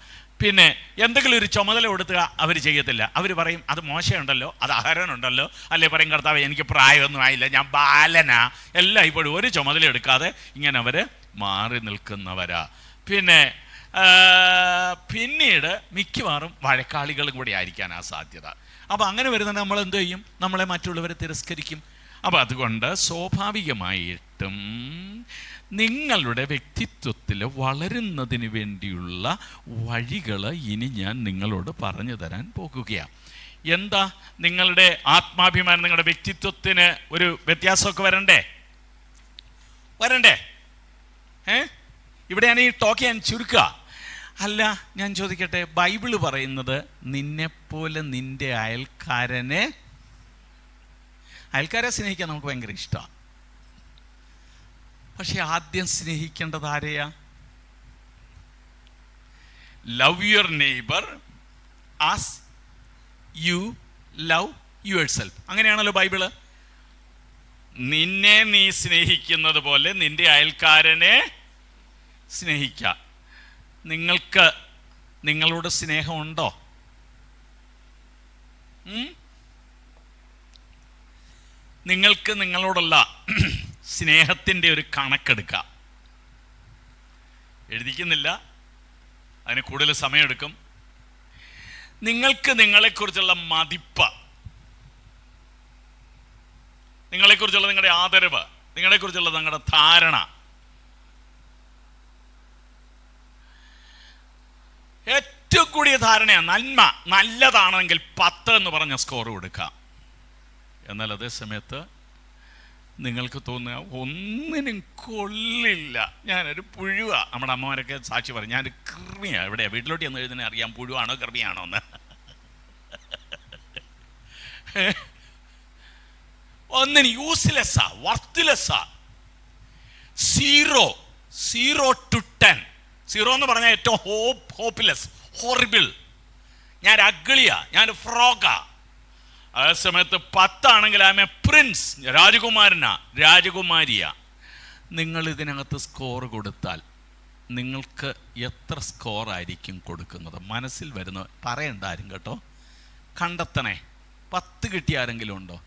പിന്നെ എന്തെങ്കിലും ഒരു ചുമതല കൊടുത്തുക അവർ ചെയ്യത്തില്ല. അവർ പറയും അത് മോശമുണ്ടല്ലോ, അത് അഹരനുണ്ടല്ലോ, അല്ലെ പറയും കർത്താവ് എനിക്ക് പ്രായമൊന്നും ആയില്ല, ഞാൻ ബാലനാ. എല്ലാം ഇപ്പോഴും ഒരു ചുമതല എടുക്കാതെ ഇങ്ങനെ അവർ മാറി നിൽക്കുന്നവരാ. പിന്നീട് മിക്കവാറും വഴക്കാളികളും കൂടി ആയിരിക്കാനാ സാധ്യത. അപ്പോൾ അങ്ങനെ വരുന്നത് നമ്മൾ എന്ത് ചെയ്യും, നമ്മളെ മറ്റുള്ളവരെ തിരസ്കരിക്കും. അപ്പോൾ അതുകൊണ്ട് സ്വാഭാവികമായിട്ടും നിങ്ങളുടെ വ്യക്തിത്വത്തിൽ വളരുന്നതിന് വേണ്ടിയുള്ള വഴികൾ ഇനി ഞാൻ നിങ്ങളോട് പറഞ്ഞു തരാൻ പോകുകയാണ്. എന്താ, നിങ്ങളുടെ ആത്മാഭിമാനം, നിങ്ങളുടെ വ്യക്തിത്വത്തിന് ഒരു വ്യത്യാസമൊക്കെ വരണ്ടേ? ഇവിടെയാണ് ഈ ടോക്ക് ഞാൻ ചുരുക്കുക. അല്ല, ഞാൻ ചോദിക്കട്ടെ, ബൈബിള് പറയുന്നത് നിന്നെപ്പോലെ നിന്റെ അയൽക്കാരെ സ്നേഹിക്കാൻ നമുക്ക് ഭയങ്കര ഇഷ്ടമാണ്. പക്ഷെ ആദ്യം സ്നേഹിക്കേണ്ടത് ആരെയാ? Love your neighbour as you love your self. അങ്ങനെയാണല്ലോ ബൈബിള്. നിന്നെ നീ സ്നേഹിക്കുന്നത് പോലെ നിന്റെ അയൽക്കാരനെ സ്നേഹിക്ക. നിങ്ങൾക്ക് നിങ്ങളോട് സ്നേഹമുണ്ടോ? നിങ്ങൾക്ക് നിങ്ങളോടുള്ള സ്നേഹത്തിൻ്റെ ഒരു കണക്കെടുക്കാം. എഴുതിക്കുന്നില്ല, അതിന് കൂടുതൽ സമയമെടുക്കും. നിങ്ങൾക്ക് നിങ്ങളെക്കുറിച്ചുള്ള മതിപ്പ്, നിങ്ങളെക്കുറിച്ചുള്ള നിങ്ങളുടെ ആദരവ്, നിങ്ങളെക്കുറിച്ചുള്ള നിങ്ങളുടെ ധാരണ, ഏറ്റവും കൂടിയ ധാരണയാണ് നന്മ. നല്ലതാണെങ്കിൽ 10 എന്ന് പറഞ്ഞ സ്കോർ കൊടുക്കാം. എന്നാൽ അതേ സമയത്ത് നിങ്ങൾക്ക് തോന്നുക ഒന്നിനും കൊള്ളില്ല, ഞാനൊരു പുഴുവാ. നമ്മുടെ അമ്മമാരൊക്കെ സാക്ഷി പറയും, ഞാനൊരു കൃമിയാണ്. എവിടെയാ വീട്ടിലോട്ട് എന്ന് എഴുതുന്നതിനെ അറിയാം പുഴുവാണോ കൃമിയാണോ എന്ന്. ഒന്നിന് യൂസ്ലെസ്സാ, വർത്ത്ലെസ്സാ. 0 to 10. 0 എന്ന് പറഞ്ഞാൽ ഏറ്റവും ഹോപ്പ്ലെസ്, ഹോറിബിൾ. ഞാൻ അഗ്ലിയാ, ഞാൻ ഫ്രോഗാ. അതേ സമയത്ത് 10 ആണെങ്കിൽ ഐ എം എ പ്രിൻസ്, രാജകുമാരനാ, രാജകുമാരിയാ. നിങ്ങൾ ഇതിനകത്ത് സ്കോർ കൊടുത്താൽ നിങ്ങൾക്ക് എത്ര സ്കോർ ആയിരിക്കും കൊടുക്കുന്നത്? മനസ്സിൽ വരുന്ന പറയണ്ട ആരും കേട്ടോ, കണ്ടെത്തണേ. 10 കിട്ടിയ ആരെങ്കിലും ഉണ്ടോ?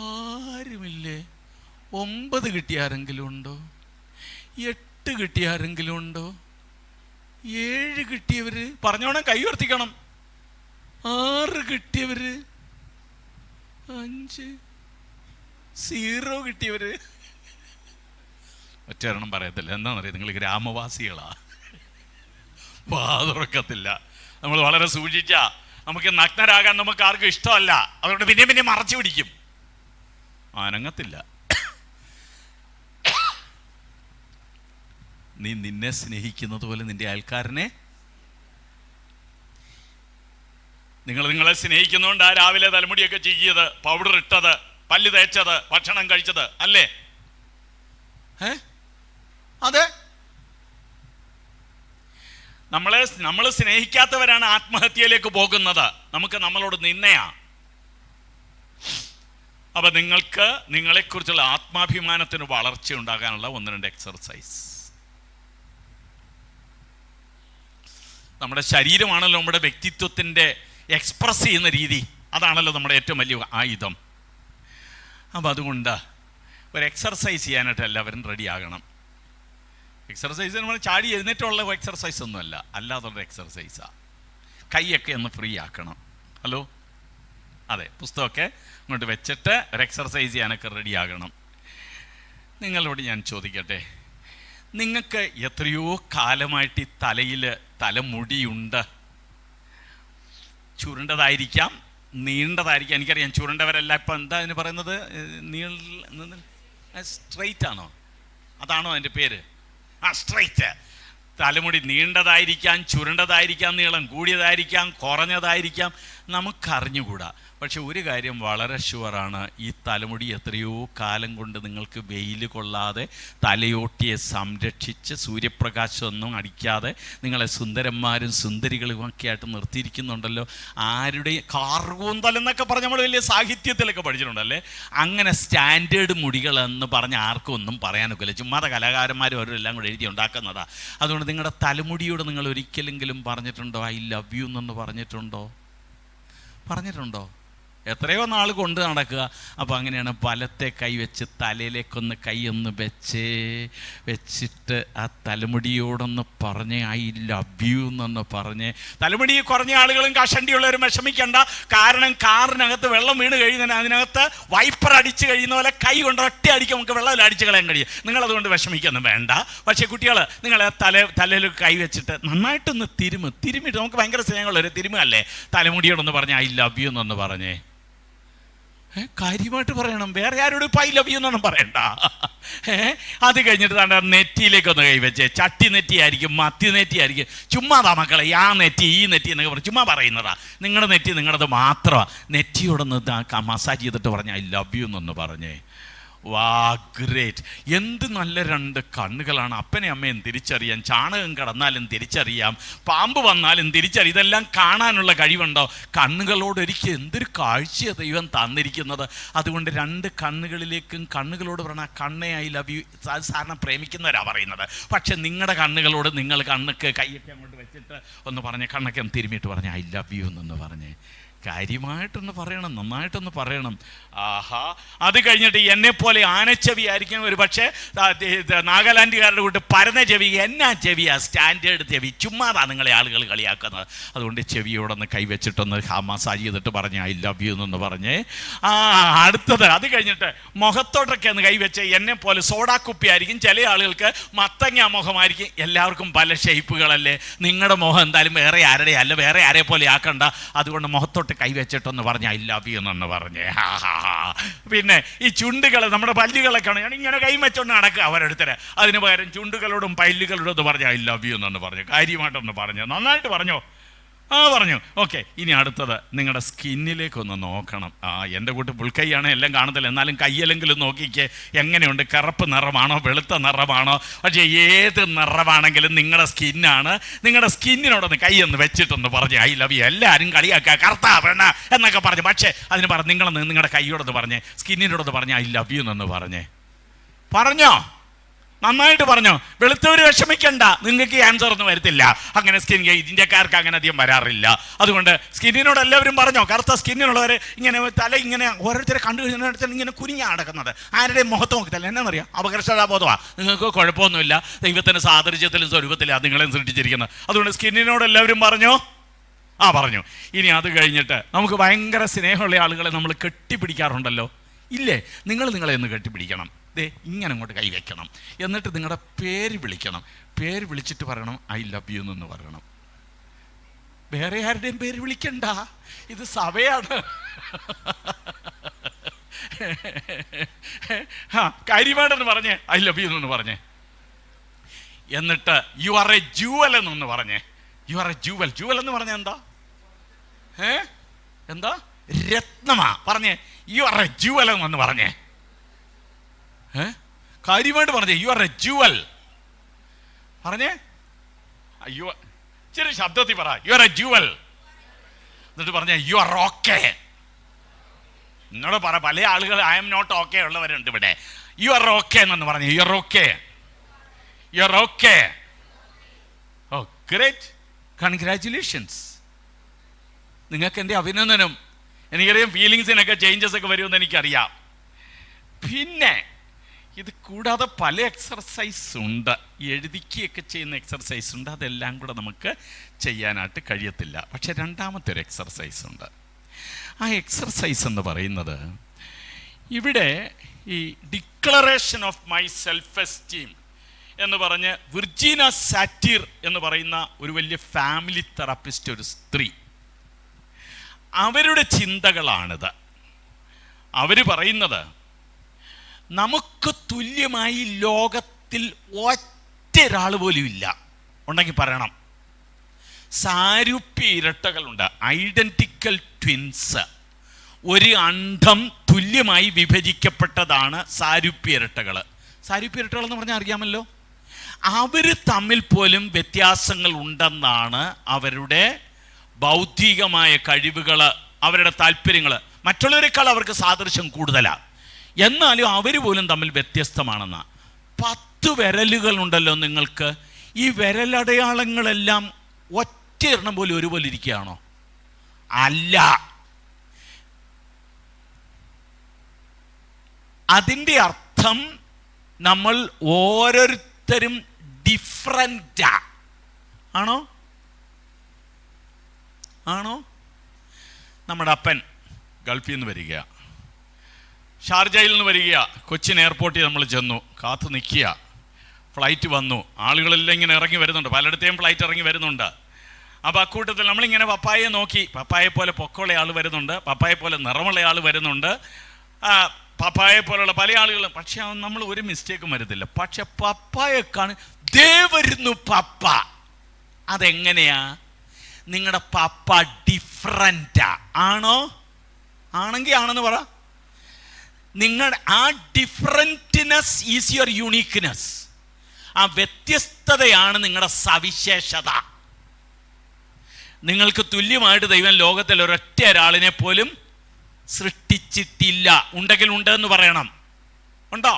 ആരുമില്ലേ. 9 കിട്ടിയ ആരെങ്കിലും ഉണ്ടോ? 8 കിട്ടിയ ആരെങ്കിലും ഉണ്ടോ? 7 കിട്ടിയവര് പറഞ്ഞോണം, കൈ ഉയർത്തിക്കണം. 6 കിട്ടിയവര്, 5, 0 കിട്ടിയവര്. ഒറ്റരണം പറയത്തില്ല. എന്താണെന്നറിയാം, നിങ്ങൾ ഗ്രാമവാസികളാ, വാതുറക്കത്തില്ല. നമ്മൾ വളരെ സൂക്ഷിച്ചാ. നമുക്ക് നഗ്നരാകാൻ നമുക്ക് ആർക്കും ഇഷ്ടമല്ല. അതുകൊണ്ട് പിന്നെ മറച്ചു പിടിക്കും, അനങ്ങത്തില്ല. നീ നിന്നെ സ്നേഹിക്കുന്നത് പോലെ നിന്റെ അയൽക്കാരനെ. നിങ്ങളെ സ്നേഹിക്കുന്നതുകൊണ്ട് ആ രാവിലെ തലമുടിയൊക്കെ ചീകിയത്, പൗഡർ ഇട്ടത്, പല്ല് തേച്ചത്, ഭക്ഷണം കഴിച്ചത് അല്ലേ? അതെ. നമ്മൾ സ്നേഹിക്കാത്തവരാണ് ആത്മഹത്യയിലേക്ക് പോകുന്നത്. നമുക്ക് നമ്മളോട് നിന്നയാ. അപ്പൊ നിങ്ങൾക്ക് നിങ്ങളെക്കുറിച്ചുള്ള ആത്മാഭിമാനത്തിന് വളർച്ച ഉണ്ടാകാനുള്ള 1-2 എക്സർസൈസ്. നമ്മുടെ ശരീരമാണല്ലോ നമ്മുടെ വ്യക്തിത്വത്തിൻ്റെ എക്സ്പ്രസ് ചെയ്യുന്ന രീതി. അതാണല്ലോ നമ്മുടെ ഏറ്റവും വലിയ ആയുധം. അപ്പം അതുകൊണ്ട് ഒരു എക്സർസൈസ് ചെയ്യാനായിട്ട് എല്ലാവരും റെഡിയാകണം. എക്സർസൈസ് എന്ന് പറഞ്ഞാൽ ചാടി എഴുന്നേറ്റുള്ള എക്സർസൈസ് ഒന്നുമല്ല, അല്ലാതുള്ള എക്സർസൈസാണ്. കൈയൊക്കെ ഒന്ന് ഫ്രീ ആക്കണം. ഹലോ, അതെ, പുസ്തകമൊക്കെ ഇങ്ങോട്ട് വെച്ചിട്ട് ഒരു എക്സർസൈസ് ചെയ്യാനൊക്കെ റെഡിയാകണം. നിങ്ങളോട് ഞാൻ ചോദിക്കട്ടെ, നിങ്ങൾക്ക് എത്രയോ കാലമായിട്ട് ഈ തലയിൽ തലമുടിയുണ്ട്. ചുരുണ്ടതായിരിക്കാം, നീണ്ടതായിരിക്കാം. എനിക്കറിയാം ചുരുണ്ടവരല്ല. ഇപ്പം എന്താ അതിന് പറയുന്നത്? സ്ട്രെയിറ്റ് ആണോ? അതാണോ അതിൻ്റെ പേര്? സ്ട്രെയിറ്റ്. തലമുടി നീണ്ടതായിരിക്കാം, ചുരുണ്ടതായിരിക്കാം, നീളം കൂടിയതായിരിക്കാം, കുറഞ്ഞതായിരിക്കാം, നമുക്കറിഞ്ഞുകൂടാ. പക്ഷെ ഒരു കാര്യം വളരെ ഷുവറാണ്, ഈ തലമുടി എത്രയോ കാലം കൊണ്ട് നിങ്ങൾക്ക് വെയിൽ കൊള്ളാതെ തലയോട്ടിയെ സംരക്ഷിച്ച് സൂര്യപ്രകാശമൊന്നും അടിക്കാതെ നിങ്ങളെ സുന്ദരന്മാരും സുന്ദരികളുമൊക്കെ ആയിട്ട് നിർത്തിയിരിക്കുന്നുണ്ടല്ലോ. ആരുടെയും കാർകൂന്തൽ എന്നൊക്കെ പറഞ്ഞ് നമ്മൾ വലിയ സാഹിത്യത്തിലൊക്കെ പഠിച്ചിട്ടുണ്ടല്ലേ. അങ്ങനെ സ്റ്റാൻഡേർഡ് മുടികളെന്ന് പറഞ്ഞ് ആർക്കും ഒന്നും പറയാനൊക്കില്ല. ചുമ്മാത കലാകാരന്മാരും അവരെല്ലാം കൂടെ എഴുതി ഉണ്ടാക്കുന്നതാണ്. അതുകൊണ്ട് നിങ്ങളുടെ തലമുടിയോട് നിങ്ങൾ ഒരിക്കലെങ്കിലും പറഞ്ഞിട്ടുണ്ടോ ഐ ലവ് യു എന്നൊന്ന് പറഞ്ഞിട്ടുണ്ടോ? എത്രയോ നാൾ കൊണ്ട് നടക്കുക. അപ്പോൾ അങ്ങനെയാണ് വലത്തെ കൈ വെച്ച് തലയിലേക്കൊന്ന് കൈയൊന്ന് വെച്ചിട്ട് ആ തലമുടിയോടൊന്ന് പറഞ്ഞ് ഐ ലവ് യു എന്നൊന്ന് പറഞ്ഞ്. തലമുടി കുറഞ്ഞ ആളുകളും കഷണ്ടിയുള്ളവരും വിഷമിക്കേണ്ട. കാരണം കാറിനകത്ത് വെള്ളം വീണ് കഴിയുന്നതിന് അതിനകത്ത് വൈപ്പർ അടിച്ച് കഴിയുന്ന പോലെ കൈ കൊണ്ട് ഒറ്റ അടിക്കാൻ നമുക്ക് വെള്ളം അടിച്ച് കളയാൻ കഴിയും. നിങ്ങളതുകൊണ്ട് വിഷമിക്കൊന്നും വേണ്ട. പക്ഷേ കുട്ടികൾ, നിങ്ങൾ തലയിൽ കൈ വെച്ചിട്ട് നന്നായിട്ടൊന്ന് തിരുമിട്ട്, നമുക്ക് ഭയങ്കര സ്നേഹമുള്ളൊരു തിരുമല്ലേ, തലമുടിയോടൊന്ന് പറഞ്ഞ് ഐ ലവ് യു എന്നൊന്ന് പറഞ്ഞേ. കാര്യമായിട്ട് പറയണം, വേറെ ആരോടും ഇപ്പം ഐ ലവ് യു എന്നൊന്നും പറയണ്ട. അത് കഴിഞ്ഞിട്ട് താണ്ട നെറ്റിയിലേക്കൊന്ന് കൈവച്ചേ. ചട്ടി നെറ്റിയായിരിക്കും, മത്തി നെറ്റിയായിരിക്കും. ചുമ്മാതാ മക്കളെ, ആ നെറ്റി ഈ നെറ്റി എന്നൊക്കെ പറഞ്ഞ് ചുമ്മാ പറയുന്നതാ. നിങ്ങളുടെ നെറ്റി നിങ്ങളത് മാത്രമാണ്. നെറ്റിയോടൊന്ന് മസാജ് ചെയ്തിട്ട് പറഞ്ഞ ഐ ലവ് യു എന്നൊന്ന് പറഞ്ഞേ. വാ ഗ്രേറ്റ്! എന്ത് നല്ല രണ്ട് കണ്ണുകളാണ്! അപ്പനെ അമ്മയും തിരിച്ചറിയാം, ചാണകം കടന്നാലും തിരിച്ചറിയാം, പാമ്പ് വന്നാലും തിരിച്ചറിയാം. ഇതെല്ലാം കാണാനുള്ള കഴിവുണ്ടോ? കണ്ണുകളോട് ഒരിക്കൽ എന്തൊരു കാഴ്ചയാണ് ദൈവം തന്നിരിക്കുന്നത്. അതുകൊണ്ട് രണ്ട് കണ്ണുകളിലേക്കും കണ്ണുകളോട് പറഞ്ഞാൽ കണ്ണേ ഐ ലവ് യു സാധാരണ പ്രേമിക്കുന്നവരാണ് പറയുന്നത്. പക്ഷെ നിങ്ങളുടെ കണ്ണുകളോട് നിങ്ങൾ കണ്ണൊക്കെ കൈയൊക്കെ അങ്ങോട്ട് വെച്ചിട്ട് ഒന്ന് പറഞ്ഞ് കണ്ണൊക്കെ ഒന്ന് തിരുമ്മിയിട്ട് പറഞ്ഞ് ഐ ലവ് യു എന്നൊന്ന് പറഞ്ഞ് കാര്യമായിട്ടൊന്ന് പറയണം, നന്നായിട്ടൊന്ന് പറയണം. ആഹാ! അത് കഴിഞ്ഞിട്ട് എന്നെപ്പോലെ ആനച്ചെവി ആയിരിക്കും ഒരു പക്ഷേ നാഗാലാൻഡുകാരുടെ കൂട്ട് പരന്ന ചെവി. എന്നാ ചെവിയാ? സ്റ്റാൻഡേർഡ് ചെവി. ചുമ്മാതാ നിങ്ങളെ ആളുകൾ കളിയാക്കുന്നത്. അതുകൊണ്ട് ചെവിയോടൊന്ന് കൈവച്ചിട്ടൊന്ന് മസാജ് ചെയ്തിട്ട് പറഞ്ഞ് ഐ ലവ് യു എന്നൊന്ന് പറഞ്ഞ് അടുത്തത് അത് കഴിഞ്ഞിട്ട് മുഖത്തോട്ടൊക്കെ ഒന്ന് കൈവച്ച് എന്നെപ്പോലെ സോഡാക്കുപ്പി ആയിരിക്കും. ചില ആളുകൾക്ക് മത്തങ്ങ മുഖമായിരിക്കും. എല്ലാവർക്കും പല ഷേപ്പുകളല്ലേ. നിങ്ങളുടെ മുഖം എന്തായാലും വേറെ ആരുടെ അല്ല, വേറെ ആരെ പോലെ ആക്കണ്ട. അതുകൊണ്ട് മുഖത്തോട്ട് കൈവച്ചിട്ടൊന്ന് പറഞ്ഞ് ഐ ലവ് യു എന്നൊന്ന് പറഞ്ഞ് പിന്നെ ഈ ചുണ്ടുകൾ, നമ്മുടെ പല്ലുകളൊക്കെ ആണ് ഇങ്ങനെ കൈവച്ചോണ്ട് നടക്കുക അവരെടുത്തര്. അതിന് പകരം ചുണ്ടുകളോടും പല്ലുകളോടും ഒന്ന് പറഞ്ഞ് ഐ ലവ് യു എന്നൊന്ന് പറഞ്ഞു. കാര്യമായിട്ടൊന്ന് പറഞ്ഞു. നന്നായിട്ട് പറഞ്ഞോ? പറഞ്ഞു. ഓക്കെ, ഇനി അടുത്തത് നിങ്ങളുടെ സ്കിന്നിലേക്കൊന്ന് നോക്കണം. എൻ്റെ കൂട്ട് പുൽക്കൈയാണ്, എല്ലാം കാണത്തില്ല, എന്നാലും കയ്യിലെങ്കിലും നോക്കിക്കേ എങ്ങനെയുണ്ട്. കറുപ്പ് നിറമാണോ വെളുത്ത നിറമാണോ? പക്ഷേ ഏത് നിറമാണെങ്കിലും നിങ്ങളുടെ സ്കിന്നാണ്. നിങ്ങളുടെ സ്കിന്നിനോടൊന്ന് കൈയൊന്ന് വെച്ചിട്ടൊന്ന് പറഞ്ഞ് ഐ ലവ് യു. എല്ലാവരും കളിയാക്കുക കറുത്ത പെണ്ണ എന്നൊക്കെ പറഞ്ഞു. പക്ഷേ അതിന് പറഞ്ഞ് നിങ്ങളൊന്ന് നിങ്ങളുടെ കൈയോടൊന്ന് പറഞ്ഞേ, സ്കിന്നിനോടൊന്ന് പറഞ്ഞ് ഐ ലവ് യു എന്നൊന്ന് പറഞ്ഞോ? നന്നായിട്ട് പറഞ്ഞോ? വെളുത്തവർ വിഷമിക്കണ്ട, നിങ്ങൾക്ക് ക്യാൻസർ ഒന്നും വരത്തില്ല. അങ്ങനെ സ്കിൻ ഇന്ത്യക്കാർക്ക് അങ്ങനെ അധികം വരാറില്ല. അതുകൊണ്ട് സ്കിന്നിനോട് എല്ലാവരും പറഞ്ഞോ. കറുത്ത സ്കിന്നിനുള്ളവർ ഇങ്ങനെ തല ഇങ്ങനെ ഓരോരുത്തരെ കണ്ടു കഴിഞ്ഞാൽ ഇങ്ങനെ കുനിഞ്ഞാണ് നടക്കുന്നത്. ആരുടെയും മുഖത്ത് നോക്കത്തില്ല. എന്നാണെന്നറിയാം? അപകർഷതാബോധമാണ്. നിങ്ങൾക്ക് കുഴപ്പമൊന്നുമില്ല. ദൈവത്തിൻ്റെ സാദൃശ്യത്തിലും സ്വരൂപത്തിലാണ് നിങ്ങളെ സൃഷ്ടിച്ചിരിക്കുന്നത്. അതുകൊണ്ട് സ്കിന്നിനോട് എല്ലാവരും പറഞ്ഞോ? പറഞ്ഞു. ഇനി അത് കഴിഞ്ഞിട്ട് നമുക്ക് ഭയങ്കര സ്നേഹമുള്ള ആളുകളെ നമ്മൾ കെട്ടിപ്പിടിക്കാറുണ്ടല്ലോ, ഇല്ലേ? നിങ്ങളെ ഒന്ന് കെട്ടിപ്പിടിക്കണം. ഇങ്ങനെ അങ്ങോട്ട് കൈവയ്ക്കണം. എന്നിട്ട് നിങ്ങളുടെ പേര് വിളിക്കണം. പേര് വിളിച്ചിട്ട് പറയണം ഐ ലവ് യു എന്ന് പറയണം. വേറെ ആരുടെയും പേര് വിളിക്കണ്ട, ഇത് സഭയാണ്. കാര്യമായിട്ടെന്ന് പറഞ്ഞേ ഐ ലവ് യു എന്ന് പറഞ്ഞേ. എന്നിട്ട് യു ആർ എ ജുവൽ എന്നൊന്ന് പറഞ്ഞേ. You are a jewel. Jewel എന്ന് പറഞ്ഞാൽ എന്താ? എന്താ? രത്നമാ. പറഞ്ഞേ യു ആർ എ ജുവൽ എന്ന് പറഞ്ഞേ. കാര്യമായിട്ട് പറഞ്ഞേ യു ആർ എ ജുവൽ. പറഞ്ഞേ അയ്യോ, ചെറിയ ശബ്ദത്തിൽ പറ യു ആർ എ ജുവൽ. എന്നിട്ട് പറഞ്ഞേ യു ആർ ഓക്കെ. എന്നോട് പറ, പല ആളുകൾ ഐ എം നോട്ട് ഓക്കെ ഉള്ളവരുണ്ട് ഇവിടെ. യു ആർ ഓക്കെ എന്ന് പറഞ്ഞേ. You are okay. You are okay. Oh great, congratulations. നിങ്ങൾക്ക് എൻ്റെ അഭിനന്ദനം. എനിക്കറിയാം ഫീലിങ്സിനൊക്കെ ചേഞ്ചസ് ഒക്കെ വരുമെന്ന് എനിക്കറിയാം. പിന്നെ ഇത് കൂടാതെ പല എക്സർസൈസ് ഉണ്ട്, എഴുതിക്കുകയൊക്കെ ചെയ്യുന്ന എക്സർസൈസ് ഉണ്ട്. അതെല്ലാം കൂടെ നമുക്ക് ചെയ്യാനായിട്ട് കഴിയത്തില്ല. പക്ഷെ രണ്ടാമത്തെ ഒരു എക്സർസൈസ് ഉണ്ട്. ആ എക്സർസൈസ് എന്ന് പറയുന്നത് ഇവിടെ ഈ declaration of my self esteem എന്ന് പറഞ്ഞ് വിർജീന സാറ്റിർ എന്ന് പറയുന്ന ഒരു വലിയ ഫാമിലി തെറാപ്പിസ്റ്റ്, ഒരു സ്ത്രീ, അവരുടെ ചിന്തകളാണിത്. അവർ പറയുന്നത് നമുക്ക് തുല്യമായി ലോകത്തിൽ ഒറ്റൊരാൾ പോലും ഇല്ല. ഉണ്ടെങ്കിൽ പറയണം. Saroopya ഇരട്ടകളുണ്ട്, identical twins. ഒരു അണ്ഡം തുല്യമായി വിഭജിക്കപ്പെട്ടതാണ് സാരൂപ്യ ഇരട്ടകൾ. സാരൂപ്യ ഇരട്ടകൾ എന്ന് പറഞ്ഞാൽ അറിയാമല്ലോ. അവർ തമ്മിൽ പോലും വ്യത്യാസങ്ങൾ ഉണ്ടെന്നാണ് അവരുടെ ബൗദ്ധികമായ കഴിവുകൾ, അവരുടെ താല്പര്യങ്ങൾ. മറ്റുള്ളവരെക്കാൾ അവർക്ക് സാദൃശ്യം കൂടുതലാണ്. എന്നാലും അവർ പോലും തമ്മിൽ വ്യത്യസ്തമാണെന്ന. 10 വിരലുകളുണ്ടല്ലോ നിങ്ങൾക്ക്. ഈ വിരലടയാളങ്ങളെല്ലാം ഒറ്റ എണ്ണം പോലും ഒരുപോലെ ഇരിക്കുകയാണോ? അല്ല. അതിൻ്റെ അർത്ഥം നമ്മൾ ഓരോരുത്തരും ഡിഫറൻ്റാ. ആണോ? നമ്മുടെ അപ്പൻ ഗൾഫിൽ നിന്ന് വരിക, ഷാർജയിൽ നിന്ന് വരിക. കൊച്ചിൻ എയർപോർട്ടിൽ നമ്മൾ ചെന്നു, കാത്തു നിൽക്കുക. ഫ്ലൈറ്റ് വന്നു, ആളുകളെല്ലാം ഇങ്ങനെ ഇറങ്ങി വരുന്നുണ്ട്, പലയിടത്തെയും ഫ്ലൈറ്റ് ഇറങ്ങി വരുന്നുണ്ട്. അപ്പോൾ അക്കൂട്ടത്തിൽ നമ്മളിങ്ങനെ പപ്പായെ നോക്കി. പപ്പായെ പോലെ പൊക്കമുള്ള ആൾ വരുന്നുണ്ട്, പപ്പായെ പോലെ നിറമുള്ള ആൾ വരുന്നുണ്ട്, പപ്പായെ പോലുള്ള പല ആളുകളും. പക്ഷെ നമ്മൾ ഒരു മിസ്റ്റേക്കും വരുത്തില്ല. പക്ഷെ പപ്പായെ ദേ വരുന്നു പപ്പ. അതെങ്ങനെയാ? നിങ്ങളുടെ പപ്പ ഡിഫറൻ്റാ. ആണോ? ആണെങ്കിൽ ആണെന്ന് പറ. നിങ്ങളുടെ ആ ഡിഫറൻറ്റ്നെസ് ഈസ് യുവർ യുണീക്ക്നെസ്. ആ വ്യത്യസ്തതയാണ് നിങ്ങളുടെ സവിശേഷത. നിങ്ങൾക്ക് തുല്യമായിട്ട് ദൈവം ലോകത്തിൽ ഒരൊറ്റ ഒരാളിനെ പോലും സൃഷ്ടിച്ചിട്ടില്ല. ഉണ്ടെങ്കിൽ ഉണ്ടെന്ന് പറയണം. ഉണ്ടോ?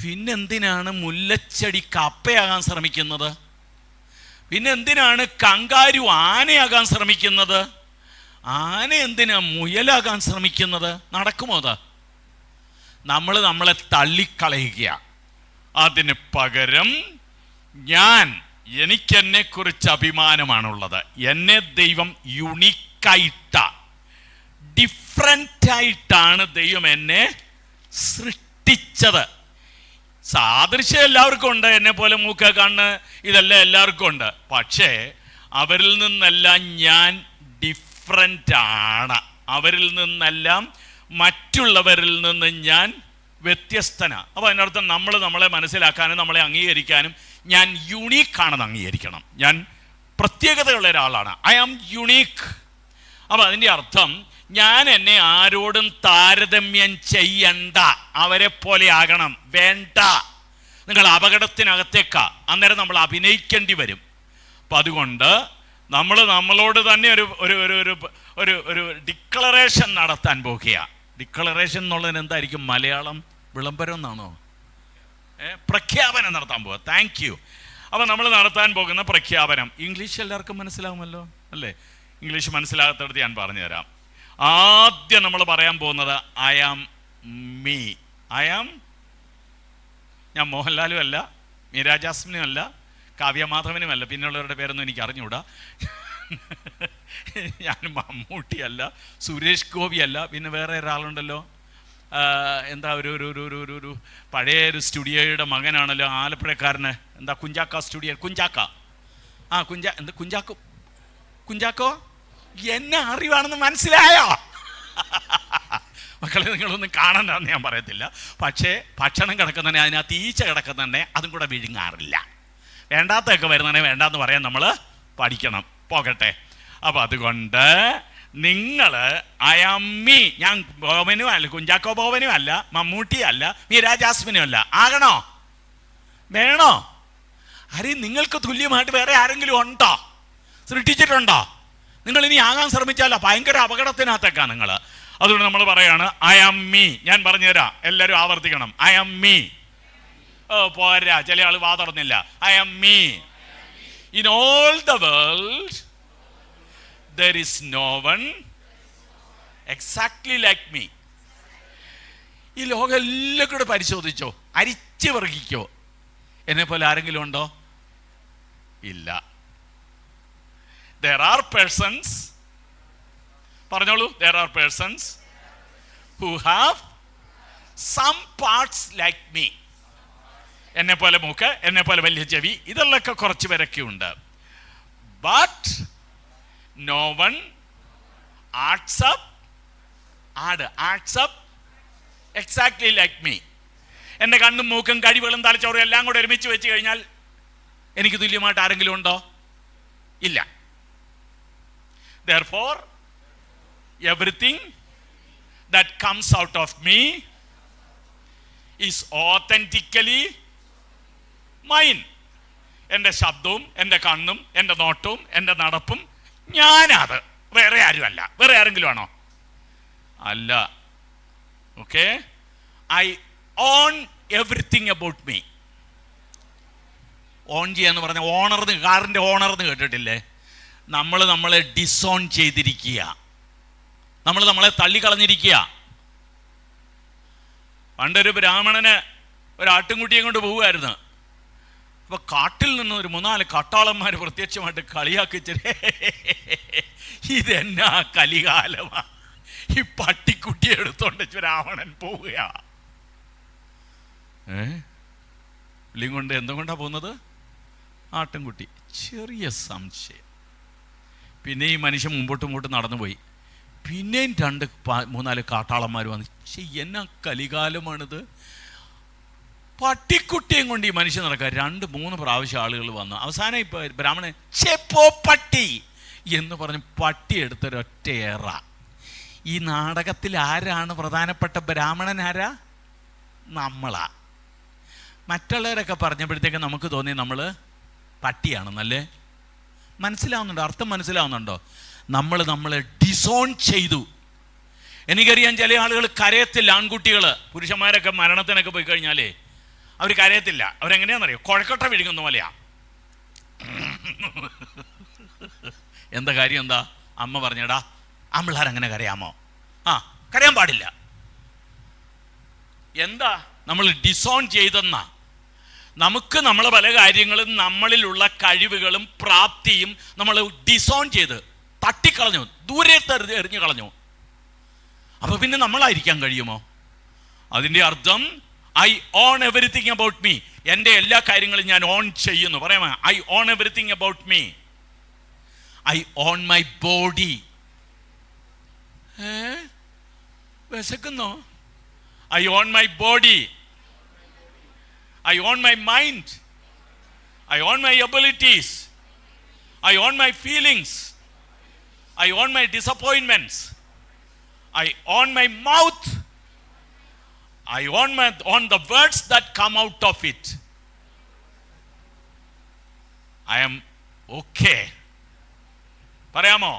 പിന്നെന്തിനാണ് മുല്ലച്ചെടി കപ്പയാകാൻ ശ്രമിക്കുന്നത്? പിന്നെന്തിനാണ് കങ്കാരു ആനയാകാൻ ശ്രമിക്കുന്നത്? ആന എന്തിനാ മുയലാകാൻ ശ്രമിക്കുന്നത്? നടക്കുമോ അത്? നമ്മളെ തള്ളിക്കളയുക. അതിന് പകരം എനിക്കെന്നെ കുറിച്ച് അഭിമാനമാണുള്ളത്. എന്നെ ദൈവം യുണീക്കായിട്ട ഡിഫറൻ്റായിട്ടാണ് ദൈവം എന്നെ സൃഷ്ടിച്ചത്. സാദൃശ്യം എല്ലാവർക്കും ഉണ്ട്. എന്നെ പോലെ മൂക്ക്, കണ്ണ്, ഇതെല്ലാം എല്ലാവർക്കും ഉണ്ട്. പക്ഷേ അവരിൽ നിന്നെല്ലാം ഞാൻ ഡിഫറൻ്റ് ആണ്. അവരിൽ നിന്നെല്ലാം, മറ്റുള്ളവരിൽ നിന്ന് ഞാൻ വ്യത്യസ്തനാണ്. അപ്പോൾ അതിനർത്ഥം നമ്മളെ മനസ്സിലാക്കാനും നമ്മളെ അംഗീകരിക്കാനും ഞാൻ യുണീക്കാണെന്ന് അംഗീകരിക്കണം. ഞാൻ പ്രത്യേകതയുള്ള ഒരാളാണ്. I am unique. അപ്പോൾ അതിൻ്റെ അർത്ഥം ഞാൻ എന്നെ ആരോടും താരതമ്യം ചെയ്യണ്ട. അവരെ പോലെ ആകണം വേണ്ട. നിങ്ങൾ അപകടത്തിനകത്തേക്കാ. അന്നേരം നമ്മൾ അഭിനയിക്കേണ്ടി വരും. അപ്പം അതുകൊണ്ട് നമ്മളോട് തന്നെ ഒരു ഡിക്ലറേഷൻ നടത്താൻ പോകുക. ഡിക്ലറേഷൻ എന്നുള്ളതിന് എന്തായിരിക്കും മലയാളം? വിളംബരം എന്നാണോ? പ്രഖ്യാപനം നടത്താൻ പോവുക. Thank you. അപ്പം നമ്മൾ നടത്താൻ പോകുന്ന പ്രഖ്യാപനം ഇംഗ്ലീഷ് എല്ലാവർക്കും മനസ്സിലാവുമല്ലോ അല്ലേ? ഇംഗ്ലീഷ് മനസ്സിലാകാത്തടത്ത് ഞാൻ പറഞ്ഞുതരാം. ആദ്യം നമ്മൾ പറയാൻ പോകുന്നത് ഐ ആം മീ. ഞാൻ മോഹൻലാലും അല്ല, മീരാ ജാസ്മിനും അല്ല, കാവ്യമാധവനും അല്ല, പിന്നെയുള്ളവരുടെ പേരൊന്നും എനിക്ക് അറിഞ്ഞുകൂടാ. ഞാൻ മമ്മൂട്ടിയല്ല, സുരേഷ് ഗോപിയല്ല, പിന്നെ വേറെ ഒരാളുണ്ടല്ലോ, എന്താ ഒരു പഴയ ഒരു സ്റ്റുഡിയോയുടെ മകനാണല്ലോ, ആലപ്പുഴക്കാരന്, എന്താ കുഞ്ചാക്ക സ്റ്റുഡിയോ, കുഞ്ചാക്കോ എന്നെ അറിവാണെന്ന് മനസ്സിലായോ? മക്കളെ, നിങ്ങളൊന്നും കാണണ്ടെന്ന് ഞാൻ പറയത്തില്ല. പക്ഷേ ഭക്ഷണം കിടക്കുന്നതന്നെ, അതിനകത്ത് ഈച്ച കിടക്കുന്നതന്നെ, അതും കൂടെ വിഴുങ്ങാറില്ല. വേണ്ടാത്തൊക്കെ വരുന്നതന്നെ വേണ്ടാന്ന് പറയാൻ നമ്മൾ പഠിക്കണം. പോകട്ടെ. അപ്പം അതുകൊണ്ട് നിങ്ങൾ ഐ ആം മീ. ഞാൻ ബോബനും അല്ല, കുഞ്ചാക്കോ ബോബനും അല്ല, മമ്മൂട്ടിയും അല്ല, മീരാ ജാസ്മിനും അല്ല. ആകണോ? വേണോ? നിങ്ങൾക്ക് തുല്യമായിട്ട് വേറെ ആരെങ്കിലും ഉണ്ടോ? സൃഷ്ടിച്ചിട്ടുണ്ടോ? നിങ്ങൾ ഇനി ആകാൻ ശ്രമിച്ചാലോ ഭയങ്കര അപകടത്തിനകത്തേക്കാണ് നിങ്ങൾ. അതുകൊണ്ട് നമ്മൾ പറയാണ് ഐ ആം മീ. ഞാൻ പറഞ്ഞുതരാം, എല്ലാവരും ആവർത്തിക്കണം. I am me. പോരാ, ചില ആൾ വാ തുറന്നില്ല. I am me. In all the world there is no one exactly like me. ഈ ലോകം എല്ലാം കൂടെ പരിശോധിച്ചോ, അരിച്ചു വർഗിക്കോ, എന്നെ പോലെ ആരെങ്കിലും ഉണ്ടോ? ഇല്ല. There are persons, പറഞ്ഞോളൂ, there are persons who have some parts like me. എന്നെ പോലെ മൂക്ക്, എന്നെ പോലെ വലിയ ചെവി, ഇതെല്ലാം കുറച്ച് പേരൊക്കെ ഉണ്ട്. But no one adds up exactly like me. എൻ്റെ കണ്ണും മൂക്കും കഴിവുകളും തലച്ചോറും എല്ലാം കൂടെ ഒരുമിച്ച് വെച്ച് കഴിഞ്ഞാൽ എനിക്ക് തുല്യമായിട്ട് ആരെങ്കിലും ഉണ്ടോ? ഇല്ല. Therefore, everything that comes out of me is authentically mine. എൻ്റെ ശബ്ദവും, എൻ്റെ കണ്ണും, എൻ്റെ നോട്ടവും, എൻ്റെ നടപ്പും ഞാനത്. വേറെ ആരുമല്ല. വേറെ ആരെങ്കിലും ആണോ? അല്ല. Okay. I on everything about me. On ചെയ്യാന്ന് പറഞ്ഞ ഓണർന്ന്, കാറിൻ്റെ ഓണർന്ന് കേട്ടിട്ടില്ലേ? നമ്മളെ ഡിസോൺ ചെയ്തിരിക്കുക, നമ്മളെ തള്ളിക്കളഞ്ഞിരിക്കുക. പണ്ടൊരു ബ്രാഹ്മണന് ഒരു ആട്ടിൻകുട്ടിയെ കൊണ്ട് പോവുമായിരുന്നു. അപ്പോൾ കാട്ടിൽ നിന്ന് ഒരു 3-4 കാട്ടാളന്മാർ പ്രത്യക്ഷമായിട്ട് കളിയാക്കിച്ചേ, ഇതെന്നാ കലികാലമാ, ഈ പട്ടിക്കുട്ടിയെ എടുത്തോണ്ട് രാവണൻ പോവുക. പുള്ളിയും കൊണ്ട് എന്തുകൊണ്ടാണ് പോകുന്നത്? ആട്ടിൻകുട്ടി. ചെറിയ സംശയം. പിന്നെ ഈ മനുഷ്യൻ മുമ്പോട്ട് നടന്നുപോയി. പിന്നെയും 2-3-4 കാട്ടാളന്മാർ വന്ന്, എന്നാ കലികാലമാണിത്, പട്ടിക്കുട്ടിയും കൊണ്ട് ഈ മനുഷ്യൻ നടക്കുക. 2-3 പ്രാവശ്യം ആളുകൾ വന്നു. അവസാനം ഇപ്പൊ ബ്രാഹ്മണൻ ചെപ്പോ പട്ടി എന്ന് പറഞ്ഞ് പട്ടി എടുത്തൊരൊറ്റ ഏറ. ഈ നാടകത്തിൽ ആരാണ് പ്രധാനപ്പെട്ട ബ്രാഹ്മണൻ? ആരാ? നമ്മളാ. മറ്റുള്ളവരൊക്കെ പറഞ്ഞപ്പോഴത്തേക്ക് നമുക്ക് തോന്നി നമ്മൾ പട്ടിയാണെന്നല്ലേ. മനസ്സിലാവുന്നുണ്ടോ? അർത്ഥം മനസ്സിലാവുന്നുണ്ടോ? നമ്മളെ ഡിസോൺ ചെയ്തു. എനിക്കറിയാം ചില ആളുകൾ കരയത്തില്ല. ആൺകുട്ടികൾ, പുരുഷന്മാരൊക്കെ മരണത്തിനൊക്കെ പോയി കഴിഞ്ഞാലേ അവർ കരയത്തില്ല. അവരെങ്ങനെയാണെന്നറിയോ? കുഴക്കട്ട വിഴുങ്ങുന്ന പോലെയാ. എന്താ കാര്യം? എന്താ? അമ്മ പറഞ്ഞടാ, ആമ്പിള്ളാരങ്ങനെ കരയാമോ? കരയാൻ പാടില്ല. എന്താ? നമ്മൾ ഡിസോൺ ചെയ്തെന്നാ. നമുക്ക് നമ്മളെ പല കാര്യങ്ങളും, നമ്മളിലുള്ള കഴിവുകളും പ്രാപ്തിയും നമ്മൾ ഡിസോൺ ചെയ്ത് തട്ടിക്കളഞ്ഞു, ദൂരെ എറിഞ്ഞു കളഞ്ഞു. അപ്പൊ പിന്നെ നമ്മളായിരിക്കാൻ കഴിയുമോ? അതിൻ്റെ അർത്ഥം I own everything about me. എൻ്റെ എല്ലാ കാര്യങ്ങളും ഞാൻ ഓൺ ചെയ്യുന്നു. പറയാമോ? I own everything about me. I own my body. വിശക്കുന്നോ? I own my body. I own my mind. I own my abilities. I own my feelings. I own my disappointments. I own my mouth. I own the words that come out of it. I am okay. Parayamo?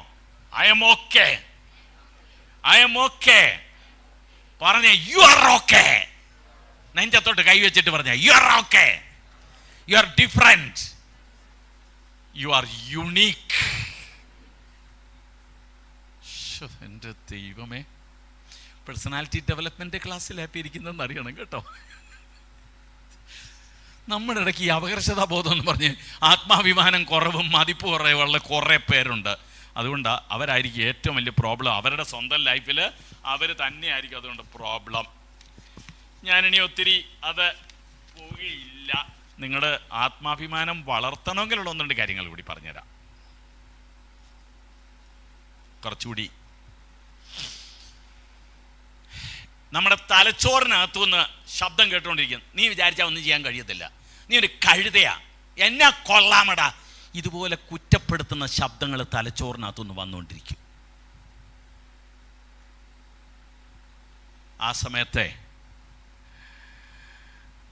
I am okay. I am okay. Parane, you are okay. നെഞ്ചത്തോട്ട് കൈവച്ചിട്ട് പറഞ്ഞ U are okay, you are different, you are unique. എൻ്റെ ദൈവമേ, personality development ക്ലാസ്സിൽ happy ഇരിക്കുന്നതെന്ന് അറിയണം കേട്ടോ. നമ്മുടെ ഇടയ്ക്ക് ഈ അപകർഷതാബോധം എന്ന് പറഞ്ഞ് ആത്മാഭിമാനം കുറവും മതിപ്പ് കുറവുള്ള കുറേ പേരുണ്ട്. അതുകൊണ്ട് അവരായിരിക്കും ഏറ്റവും വലിയ പ്രോബ്ലം. അവരുടെ സ്വന്തം ലൈഫിൽ അവർ തന്നെയായിരിക്കും അതുകൊണ്ട് പ്രോബ്ലം. ഞാനിനി ഒത്തിരി അത് പോവുകയില്ല. നിങ്ങളുടെ ആത്മാഭിമാനം വളർത്തണമെങ്കിലുള്ള ഒന്ന് രണ്ട് കാര്യങ്ങൾ കൂടി പറഞ്ഞുതരാം. കുറച്ചുകൂടി നമ്മുടെ തലച്ചോറിനകത്തുനിന്ന് ശബ്ദം കേട്ടുകൊണ്ടിരിക്കും. നീ വിചാരിച്ചാൽ ഒന്നും ചെയ്യാൻ കഴിയത്തില്ല, നീ ഒരു കഴുതയാ, എന്നെ കൊള്ളാമടാ. ഇതുപോലെ കുറ്റപ്പെടുത്തുന്ന ശബ്ദങ്ങൾ തലച്ചോറിനകത്തുനിന്ന് വന്നുകൊണ്ടിരിക്കും. ആ സമയത്തെ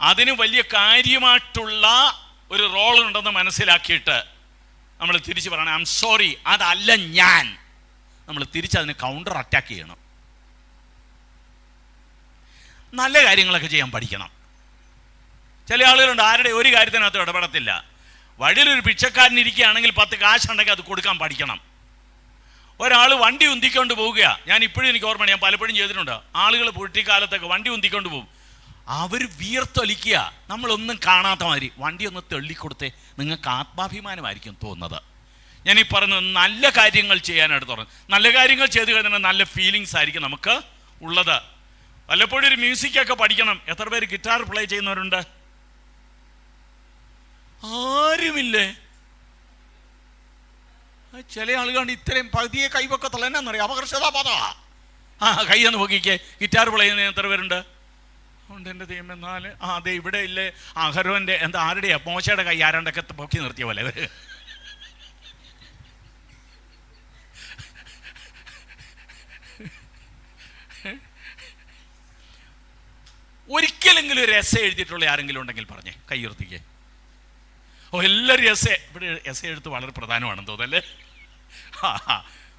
അതിന് വലിയ കാര്യമായിട്ടുള്ള ഒരു റോൾ ഉണ്ടെന്ന് മനസ്സിലാക്കിയിട്ട് നമ്മൾ തിരിച്ച് പറയണം, ഐ എം സോറി, അതല്ല ഞാൻ. നമ്മൾ തിരിച്ചതിന് കൗണ്ടർ അറ്റാക്ക് ചെയ്യണം. നല്ല കാര്യങ്ങളൊക്കെ ചെയ്യാൻ പഠിക്കണം. ചില ആളുകളുണ്ട് ആരുടെ ഒരു കാര്യത്തിനകത്ത് ഇടപെടത്തില്ല. വഴിയിലൊരു ഭിക്ഷക്കാരൻ ഇരിക്കുകയാണെങ്കിൽ 10 കാശുണ്ടെങ്കിൽ അത് കൊടുക്കാൻ പഠിക്കണം. ഒരാൾ വണ്ടി ഉന്തിക്കൊണ്ട് പോവുകയാണ്. ഞാൻ ഇപ്പോഴും എനിക്ക് ഓർമ്മ, ഞാൻ പലപ്പോഴും ചെയ്തിട്ടുണ്ട്. ആളുകൾ കുട്ടിക്കാലത്തൊക്കെ വണ്ടി ഉന്തിക്കൊണ്ട് പോകും. അവർ വിയർത്തൊലിക്കുക, നമ്മളൊന്നും കാണാത്ത മാതിരി. വണ്ടി ഒന്ന് തെള്ളിക്കൊടുത്തേ, നിങ്ങൾക്ക് ആത്മാഭിമാനമായിരിക്കും തോന്നുന്നത്. ഞാൻ ഈ പറയുന്നത് നല്ല കാര്യങ്ങൾ ചെയ്യാനായിട്ട് തുറന്നു. നല്ല കാര്യങ്ങൾ ചെയ്ത് കഴിഞ്ഞാൽ നല്ല ഫീലിങ്സ് ആയിരിക്കും നമുക്ക് ഉള്ളത്. വല്ലപ്പോഴും ഒരു മ്യൂസിക്കൊക്കെ പഠിക്കണം. എത്ര പേര് ഗിറ്റാർ പ്ലേ ചെയ്യുന്നവരുണ്ട്? ആരുമില്ലേ? ചില ആളുകളുണ്ട് ഇത്രയും പകുതിയെ കൈവക്കത്തുള്ള. എന്നാന്നറിയാം, അപകർഷതാബോധ. കൈയൊന്ന് പൊക്കിക്കേ. ഗിറ്റാർ പ്ലേ ചെയ്യുന്ന എത്ര പേരുണ്ട്? ഉണ്ട്. എൻ്റെ ദൈവം. എന്നാൽ അതെ, ഇവിടെ ഇല്ലേ അഹരോൻ്റെ എന്താ ആരുടെയാ മോശയുടെ കൈ ആരാണ്ടൊക്കെ പൊക്കി നിർത്തിയ പോലെ അവർ. ഒരിക്കലെങ്കിലും ഒരു എസ്സേ എഴുതിയിട്ടുള്ള ആരെങ്കിലും ഉണ്ടെങ്കിൽ പറഞ്ഞേ, കൈ ഉയർത്തിക്കേ. എല്ലാവരും ഇവിടെ എസ്സേ എഴുത്ത് വളരെ പ്രധാനമാണെന്ന് തോന്നല്ലേ?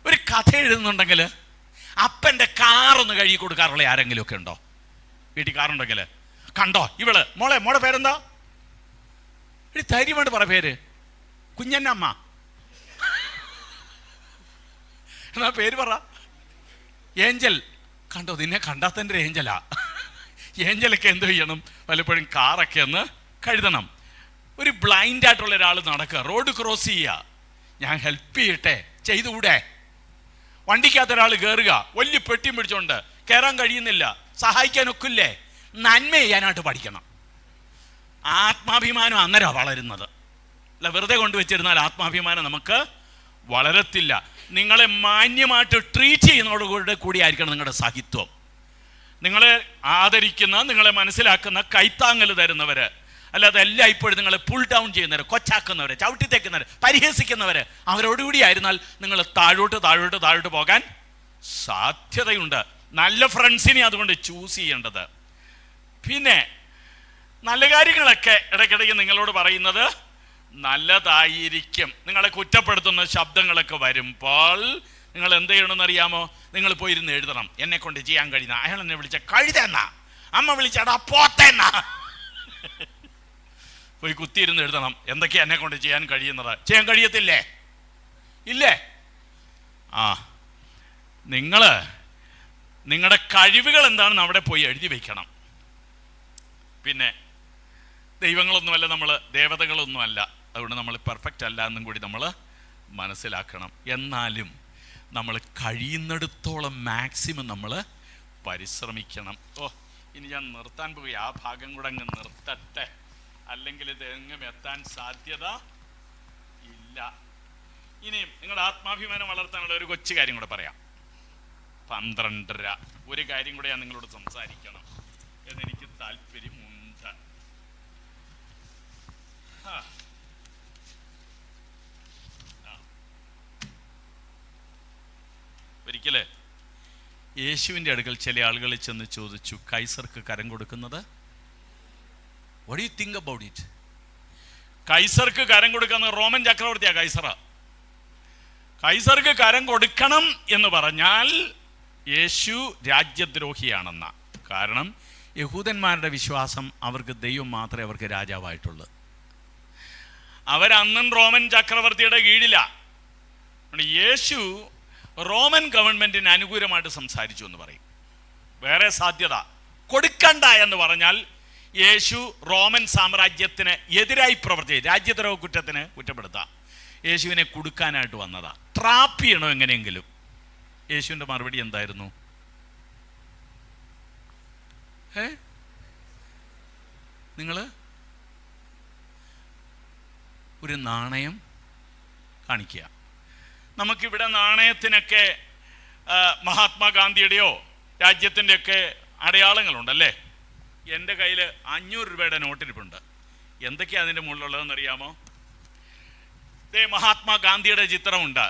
ഒരു കഥ എഴുതുന്നുണ്ടെങ്കിൽ അപ്പൻ്റെ കാറൊന്ന് കഴുകി കൊടുക്കാറുള്ള ആരെങ്കിലും ഒക്കെ ഉണ്ടോ? വീട്ടിൽ കാറുണ്ടെങ്കിൽ കണ്ടോ ഇവള്, മോളെ പേരെന്താ? ഒരു ധൈര്യമായിട്ട് പറ പേര്. കുഞ്ഞന്നമ്മ എന്നാ പേര് പറ. ഏഞ്ചൽ. കണ്ടോ, നിന്നെ കണ്ടാത്തൻ്റെ ഒരു ഏഞ്ചലാ. ഏഞ്ചലൊക്കെ എന്ത് ചെയ്യണം? പലപ്പോഴും കാറൊക്കെ ഒന്ന് കഴുതണം. ഒരു ബ്ലൈൻഡ് ആയിട്ടുള്ള ഒരാൾ നടക്കുക, റോഡ് ക്രോസ് ചെയ്യുക, ഞാൻ ഹെൽപ്പ് ചെയ്യട്ടെ, ചെയ്തുകൂടെ? വണ്ടിക്കകത്ത് ഒരാൾ കയറുക, വലിയ പെട്ടിയും പിടിച്ചോണ്ട്, കയറാൻ കഴിയുന്നില്ല, സഹായിക്കാനൊക്കില്ലേ? നന്മ ചെയ്യാനായിട്ട് പഠിക്കണം. ആത്മാഭിമാനം അന്നേരമാണ് വളരുന്നത്. അല്ല, വെറുതെ കൊണ്ടുവച്ചിരുന്നാൽ ആത്മാഭിമാനം നമുക്ക് വളരത്തില്ല. നിങ്ങളെ മാന്യമായിട്ട് ട്രീറ്റ് ചെയ്യുന്നതോടുകൂടെ കൂടിയായിരിക്കണം നിങ്ങളുടെ സാഹിത്വം. നിങ്ങളെ ആദരിക്കുന്ന, നിങ്ങളെ മനസ്സിലാക്കുന്ന, കൈത്താങ്ങൽ തരുന്നവർ, അല്ലാതെ എല്ലാം ഇപ്പോഴും നിങ്ങളെ പുൾ ഡൗൺ ചെയ്യുന്നവർ, കൊച്ചാക്കുന്നവർ, ചവിട്ടിത്തേക്കുന്നവർ, പരിഹസിക്കുന്നവർ, അവരോടുകൂടി ആയിരുന്നാൽ നിങ്ങൾ താഴോട്ട് പോകാൻ സാധ്യതയുണ്ട്. നല്ല ഫ്രണ്ട്സിനെ അതുകൊണ്ട് ചൂസ് ചെയ്യേണ്ടത്. പിന്നെ നല്ല കാര്യങ്ങളൊക്കെ ഇടയ്ക്കിടയ്ക്ക് നിങ്ങളോട് പറയുന്നത് നല്ലതായിരിക്കും. നിങ്ങളെ കുറ്റപ്പെടുത്തുന്ന ശബ്ദങ്ങളൊക്കെ വരുമ്പോൾ നിങ്ങൾ എന്ത് ചെയ്യണമെന്ന് അറിയാമോ? നിങ്ങൾ പോയിരുന്ന് എഴുതണം. എന്നെ കൊണ്ട് ചെയ്യാൻ കഴിയുന്ന, അയാൾ എന്നെ വിളിച്ച കഴുതെന്നാ, അമ്മ വിളിച്ചടാ പോത്തെന്നാ, പോയി കുത്തിയിരുന്ന് എഴുതണം. എന്തൊക്കെയാ എന്നെ കൊണ്ട് ചെയ്യാൻ കഴിയുന്നത്? ചെയ്യാൻ കഴിയത്തില്ലേ? ഇല്ലേ? നിങ്ങൾ നിങ്ങളുടെ കഴിവുകൾ എന്താണെന്ന് അവിടെ പോയി എഴുതി വയ്ക്കണം. പിന്നെ ദൈവങ്ങളൊന്നുമല്ല നമ്മൾ, ദേവതകളൊന്നുമല്ല. അതുകൊണ്ട് നമ്മൾ പെർഫെക്റ്റ് അല്ല എന്നും കൂടി നമ്മൾ മനസ്സിലാക്കണം. എന്നാലും നമ്മൾ കഴിയുന്നിടത്തോളം മാക്സിമം നമ്മൾ പരിശ്രമിക്കണം. ഇനി ഞാൻ നിർത്താൻ പോയി, ആ ഭാഗം കൂടെ അങ്ങ് നിർത്തട്ടെ, അല്ലെങ്കിൽ ഇത് എങ്ങും എത്താൻ സാധ്യത ഇല്ല. ഇനിയും നിങ്ങളുടെ ആത്മാഭിമാനം വളർത്താനുള്ള ഒരു കൊച്ചു കാര്യം കൂടെ പറയാം. 12:30 ഒരു കാര്യം കൂടെ ഞാൻ നിങ്ങളോട് സംസാരിക്കണം എന്നെനിക്ക് താല്പര്യമുണ്ട്. ഒരിക്കല് യേശുവിൻ്റെ അടുക്കൽ ചില ആളുകൾ ചെന്ന് ചോദിച്ചു, കൈസർക്ക് കരം കൊടുക്കുന്നത്, what do you think about it? കൈസർക്ക് കരം കൊടുക്കുന്ന റോമൻ ചക്രവർത്തിയാ കൈസറ. കൈസർക്ക് കരം കൊടുക്കണം എന്ന് പറഞ്ഞാൽ യേശു രാജ്യദ്രോഹിയാണെന്ന. കാരണം യഹൂദന്മാരുടെ വിശ്വാസം അവർക്ക് ദൈവം മാത്രമേ അവർക്ക് രാജാവായിട്ടുള്ളൂ. അവരന്നും റോമൻ ചക്രവർത്തിയുടെ കീഴില. യേശു റോമൻ ഗവൺമെന്റിന് അനുകൂലമായിട്ട് സംസാരിച്ചു എന്ന് പറയും. വേറെ സാധ്യത കൊടുക്കണ്ട എന്ന് പറഞ്ഞാൽ യേശു റോമൻ സാമ്രാജ്യത്തിന് എതിരായി പ്രവർത്തിച്ചു, രാജ്യദ്രോഹ കുറ്റത്തിന് കുറ്റപ്പെടുത്താം. യേശുവിനെ കൊടുക്കാനായിട്ട് വന്നതാ, ട്രാപ്പ് ചെയ്യണോ എങ്ങനെയെങ്കിലും. യേശുവിൻ്റെ മറുപടി എന്തായിരുന്നു? നിങ്ങൾ ഒരു നാണയം കാണിക്കുക. നമുക്കിവിടെ നാണയത്തിനൊക്കെ മഹാത്മാഗാന്ധിയുടെയോ രാജ്യത്തിൻ്റെയൊക്കെ അടയാളങ്ങളുണ്ടല്ലേ. എൻ്റെ കയ്യിൽ 500 രൂപയുടെ നോട്ടിരിപ്പുണ്ട്. എന്തൊക്കെയാണ് അതിൻ്റെ മുകളിലുള്ളതെന്ന് അറിയാമോ? മഹാത്മാഗാന്ധിയുടെ ചിത്രമുണ്ട്.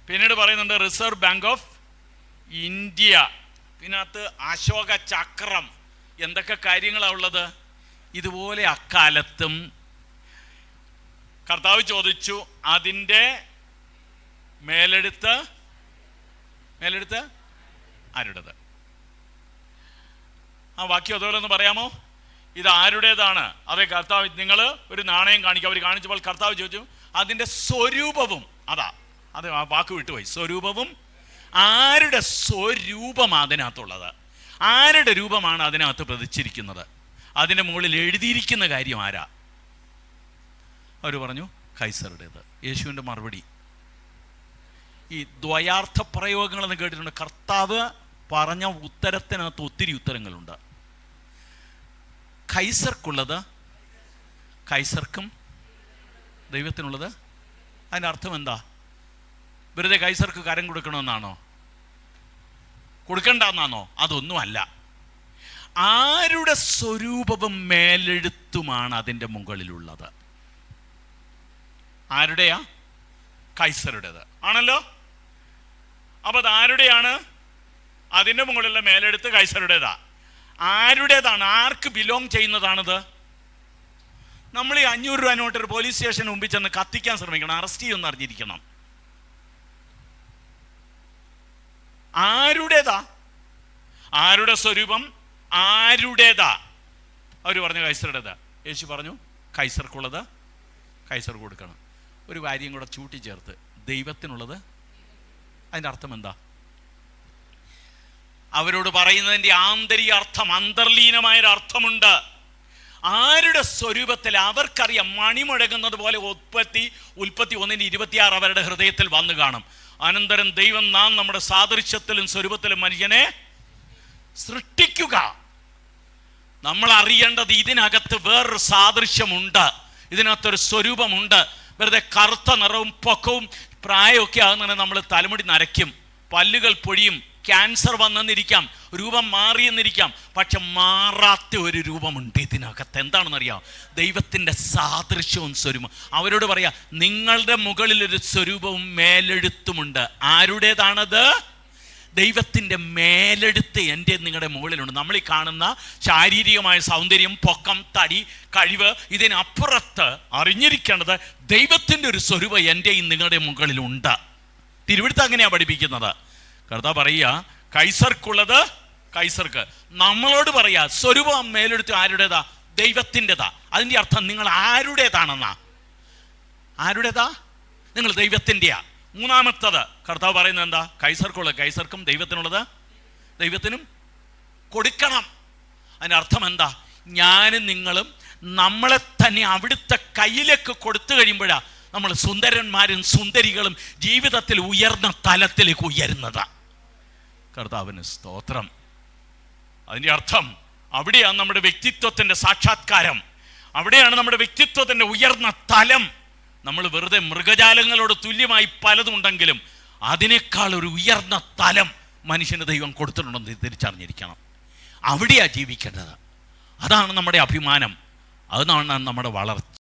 പിന്നീട് പറയുന്നുണ്ട് റിസർവ് ബാങ്ക് ഓഫ് ഇന്ത്യ. പിന്നകത്ത് അശോക ചക്രം. എന്തൊക്കെ കാര്യങ്ങളാണ് ഉള്ളത്? ഇതുപോലെ അക്കാലത്തും കർത്താവ് ചോദിച്ചു, അതിൻ്റെ മേലെടുത്ത് ആരുടേത്? ആ വാക്യം അതുപോലെ ഒന്ന് പറയാമോ? ഇത് ആരുടേതാണ്? അതെ കർത്താവ്, നിങ്ങൾ ഒരു നാണയം കാണിക്കുക. അവർ കാണിച്ചപ്പോൾ കർത്താവ് ചോദിച്ചു, അതിൻ്റെ സ്വരൂപവും, അത് ആ വാക്ക് വിട്ടുപോയി, സ്വരൂപവും. ആരുടെ സ്വരൂപമാണ് അതിനകത്തുള്ളത്? ആരുടെ രൂപമാണ് അതിനകത്ത് പ്രതിച്ചിരിക്കുന്നത്? അതിൻ്റെ മുകളിൽ എഴുതിയിരിക്കുന്ന കാര്യം ആരാ? അവർ പറഞ്ഞു കൈസറുടേത്. യേശുവിൻ്റെ മറുപടി, ഈ ദ്വയാർത്ഥ പ്രയോഗങ്ങളെന്ന് കേട്ടിട്ടുണ്ട്. കർത്താവ് പറഞ്ഞ ഉത്തരത്തിനകത്ത് ഒത്തിരി ഉത്തരങ്ങളുണ്ട്. കൈസർക്കുള്ളത് കൈസർക്കും, ദൈവത്തിനുള്ളത്. അതിൻ്റെ അർത്ഥം എന്താ? വെറുതെ കൈസർക്ക് കരം കൊടുക്കണമെന്നാണോ? കൊടുക്കണ്ടെന്നാണോ? അതൊന്നുമല്ല. ആരുടെ സ്വരൂപവും മേലെഴുത്തുമാണ് അതിൻ്റെ മുകളിലുള്ളത്. ആരുടെയാ? കൈസറുടേത് ആണല്ലോ. അപ്പം അത് ആരുടെയാണ്? അതിൻ്റെ മുകളിലുള്ള മേലെടുത്ത് കൈസറുടേതാ. ആരുടേതാണ്? ആർക്ക് ബിലോങ് ചെയ്യുന്നതാണിത്? നമ്മൾ ഈ 500 രൂപ നോട്ട് ഒരു പോലീസ് സ്റ്റേഷന് മുമ്പിൽ ചെന്ന് കത്തിക്കാൻ ശ്രമിക്കണം, അറസ്റ്റ് ചെയ്യുമെന്ന് അറിഞ്ഞിരിക്കണം. ആരുടേതാ? ആരുടെ സ്വരൂപം ആരുടേതാ? അവർ പറഞ്ഞു കൈസറുടേതാ. യേശു പറഞ്ഞു കൈസർക്കുള്ളത് കൈസർ കൊടുക്കണം. ഒരു കാര്യം കൂടെ ചൂട്ടിച്ചേർത്ത്, ദൈവത്തിനുള്ളത്. അതിൻ്റെ അർത്ഥം എന്താ? അവരോട് പറയുന്നതിൻ്റെ ആന്തരിക അർത്ഥം, അന്തർലീനമായൊരു അർത്ഥമുണ്ട്. ആരുടെ സ്വരൂപത്തിൽ അവർക്കറിയാം. മണി മുഴങ്ങുന്നത് പോലെ ഉൽപ്പത്തി 1:26 അവരുടെ ഹൃദയത്തിൽ വന്നു കാണും. അനന്തരം ദൈവം നാം നമ്മുടെ സാദൃശ്യത്തിലും സ്വരൂപത്തിലും മനുഷ്യനെ സൃഷ്ടിക്കുക. നമ്മൾ അറിയേണ്ടത് ഇതിനകത്ത് വേറൊരു സാദൃശ്യമുണ്ട്, ഇതിനകത്തൊരു സ്വരൂപമുണ്ട്. വെറുതെ കറുത്ത നിറവും പൊക്കവും പ്രായമൊക്കെ ആകുന്നതിന് നമ്മൾ തലമുടി നരയ്ക്കും, പല്ലുകൾ പൊഴിയും, ക്യാൻസർ വന്നെന്നിരിക്കാം, രൂപം മാറിയെന്നിരിക്കാം. പക്ഷെ മാറാത്ത ഒരു രൂപമുണ്ട് ഇതിനകത്ത്. എന്താണെന്നറിയാം? ദൈവത്തിൻ്റെ സാദൃശ്യവും സ്വരൂപം. അവരോട് പറയാ, നിങ്ങളുടെ മുകളിലൊരു സ്വരൂപവും മേലെഴുത്തുമുണ്ട്. ആരുടേതാണത്? ദൈവത്തിൻ്റെ മേലെടുത്ത് എൻ്റെ നിങ്ങളുടെ മുകളിലുണ്ട്. നമ്മൾ ഈ കാണുന്ന ശാരീരികമായ സൗന്ദര്യം, പൊക്കം, തടി, കഴിവ്, ഇതിനപ്പുറത്ത് അറിഞ്ഞിരിക്കേണ്ടത് ദൈവത്തിൻ്റെ ഒരു സ്വരൂപം എൻ്റെയും നിങ്ങളുടെ മുകളിലുണ്ട്. തിരുവെടുത്ത് അങ്ങനെയാണ് പഠിപ്പിക്കുന്നത്. കർത്താവ് പറയുക, കൈസർക്കുള്ളത് കൈസർക്ക്. നമ്മളോട് പറയാ സ്വരൂപം മേലെടുത്ത് ആരുടേതാ? ദൈവത്തിൻ്റെതാ. അതിൻ്റെ അർത്ഥം നിങ്ങൾ ആരുടേതാണെന്നാ? ആരുടേതാ? നിങ്ങൾ ദൈവത്തിൻ്റെയാ. മൂന്നാമത്തത് കർത്താവ് പറയുന്നത് എന്താ? കൈസർക്കുള്ളത് കൈസർക്കും, ദൈവത്തിനുള്ളത് ദൈവത്തിനും കൊടുക്കണം. അതിൻ്റെ അർത്ഥം എന്താ? ഞാനും നിങ്ങളും നമ്മളെ തന്നെ അവിടുത്തെ കയ്യിലേക്ക് കൊടുത്തു കഴിയുമ്പോഴാണ് നമ്മൾ സുന്ദരന്മാരും സുന്ദരികളും ജീവിതത്തിൽ ഉയർന്ന തലത്തിലേക്ക് ഉയരുന്നത്. കർത്താവിന് സ്തോത്രം. അതിൻ്റെ അർത്ഥം അവിടെയാണ് നമ്മുടെ വ്യക്തിത്വത്തിൻ്റെ സാക്ഷാത്കാരം, അവിടെയാണ് നമ്മുടെ വ്യക്തിത്വത്തിൻ്റെ ഉയർന്ന തലം. നമ്മൾ വെറുതെ മൃഗജാലങ്ങളോട് തുല്യമായി പലതും ഉണ്ടെങ്കിലും അതിനേക്കാൾ ഒരു ഉയർന്ന തലം മനുഷ്യന് ദൈവം കൊടുത്തിട്ടുണ്ടെന്ന് തിരിച്ചറിഞ്ഞിരിക്കണം. അവിടെയാണ് ജീവിക്കേണ്ടത്. അതാണ് നമ്മുടെ അഭിമാനം, അതാണ് നമ്മുടെ വളർച്ച.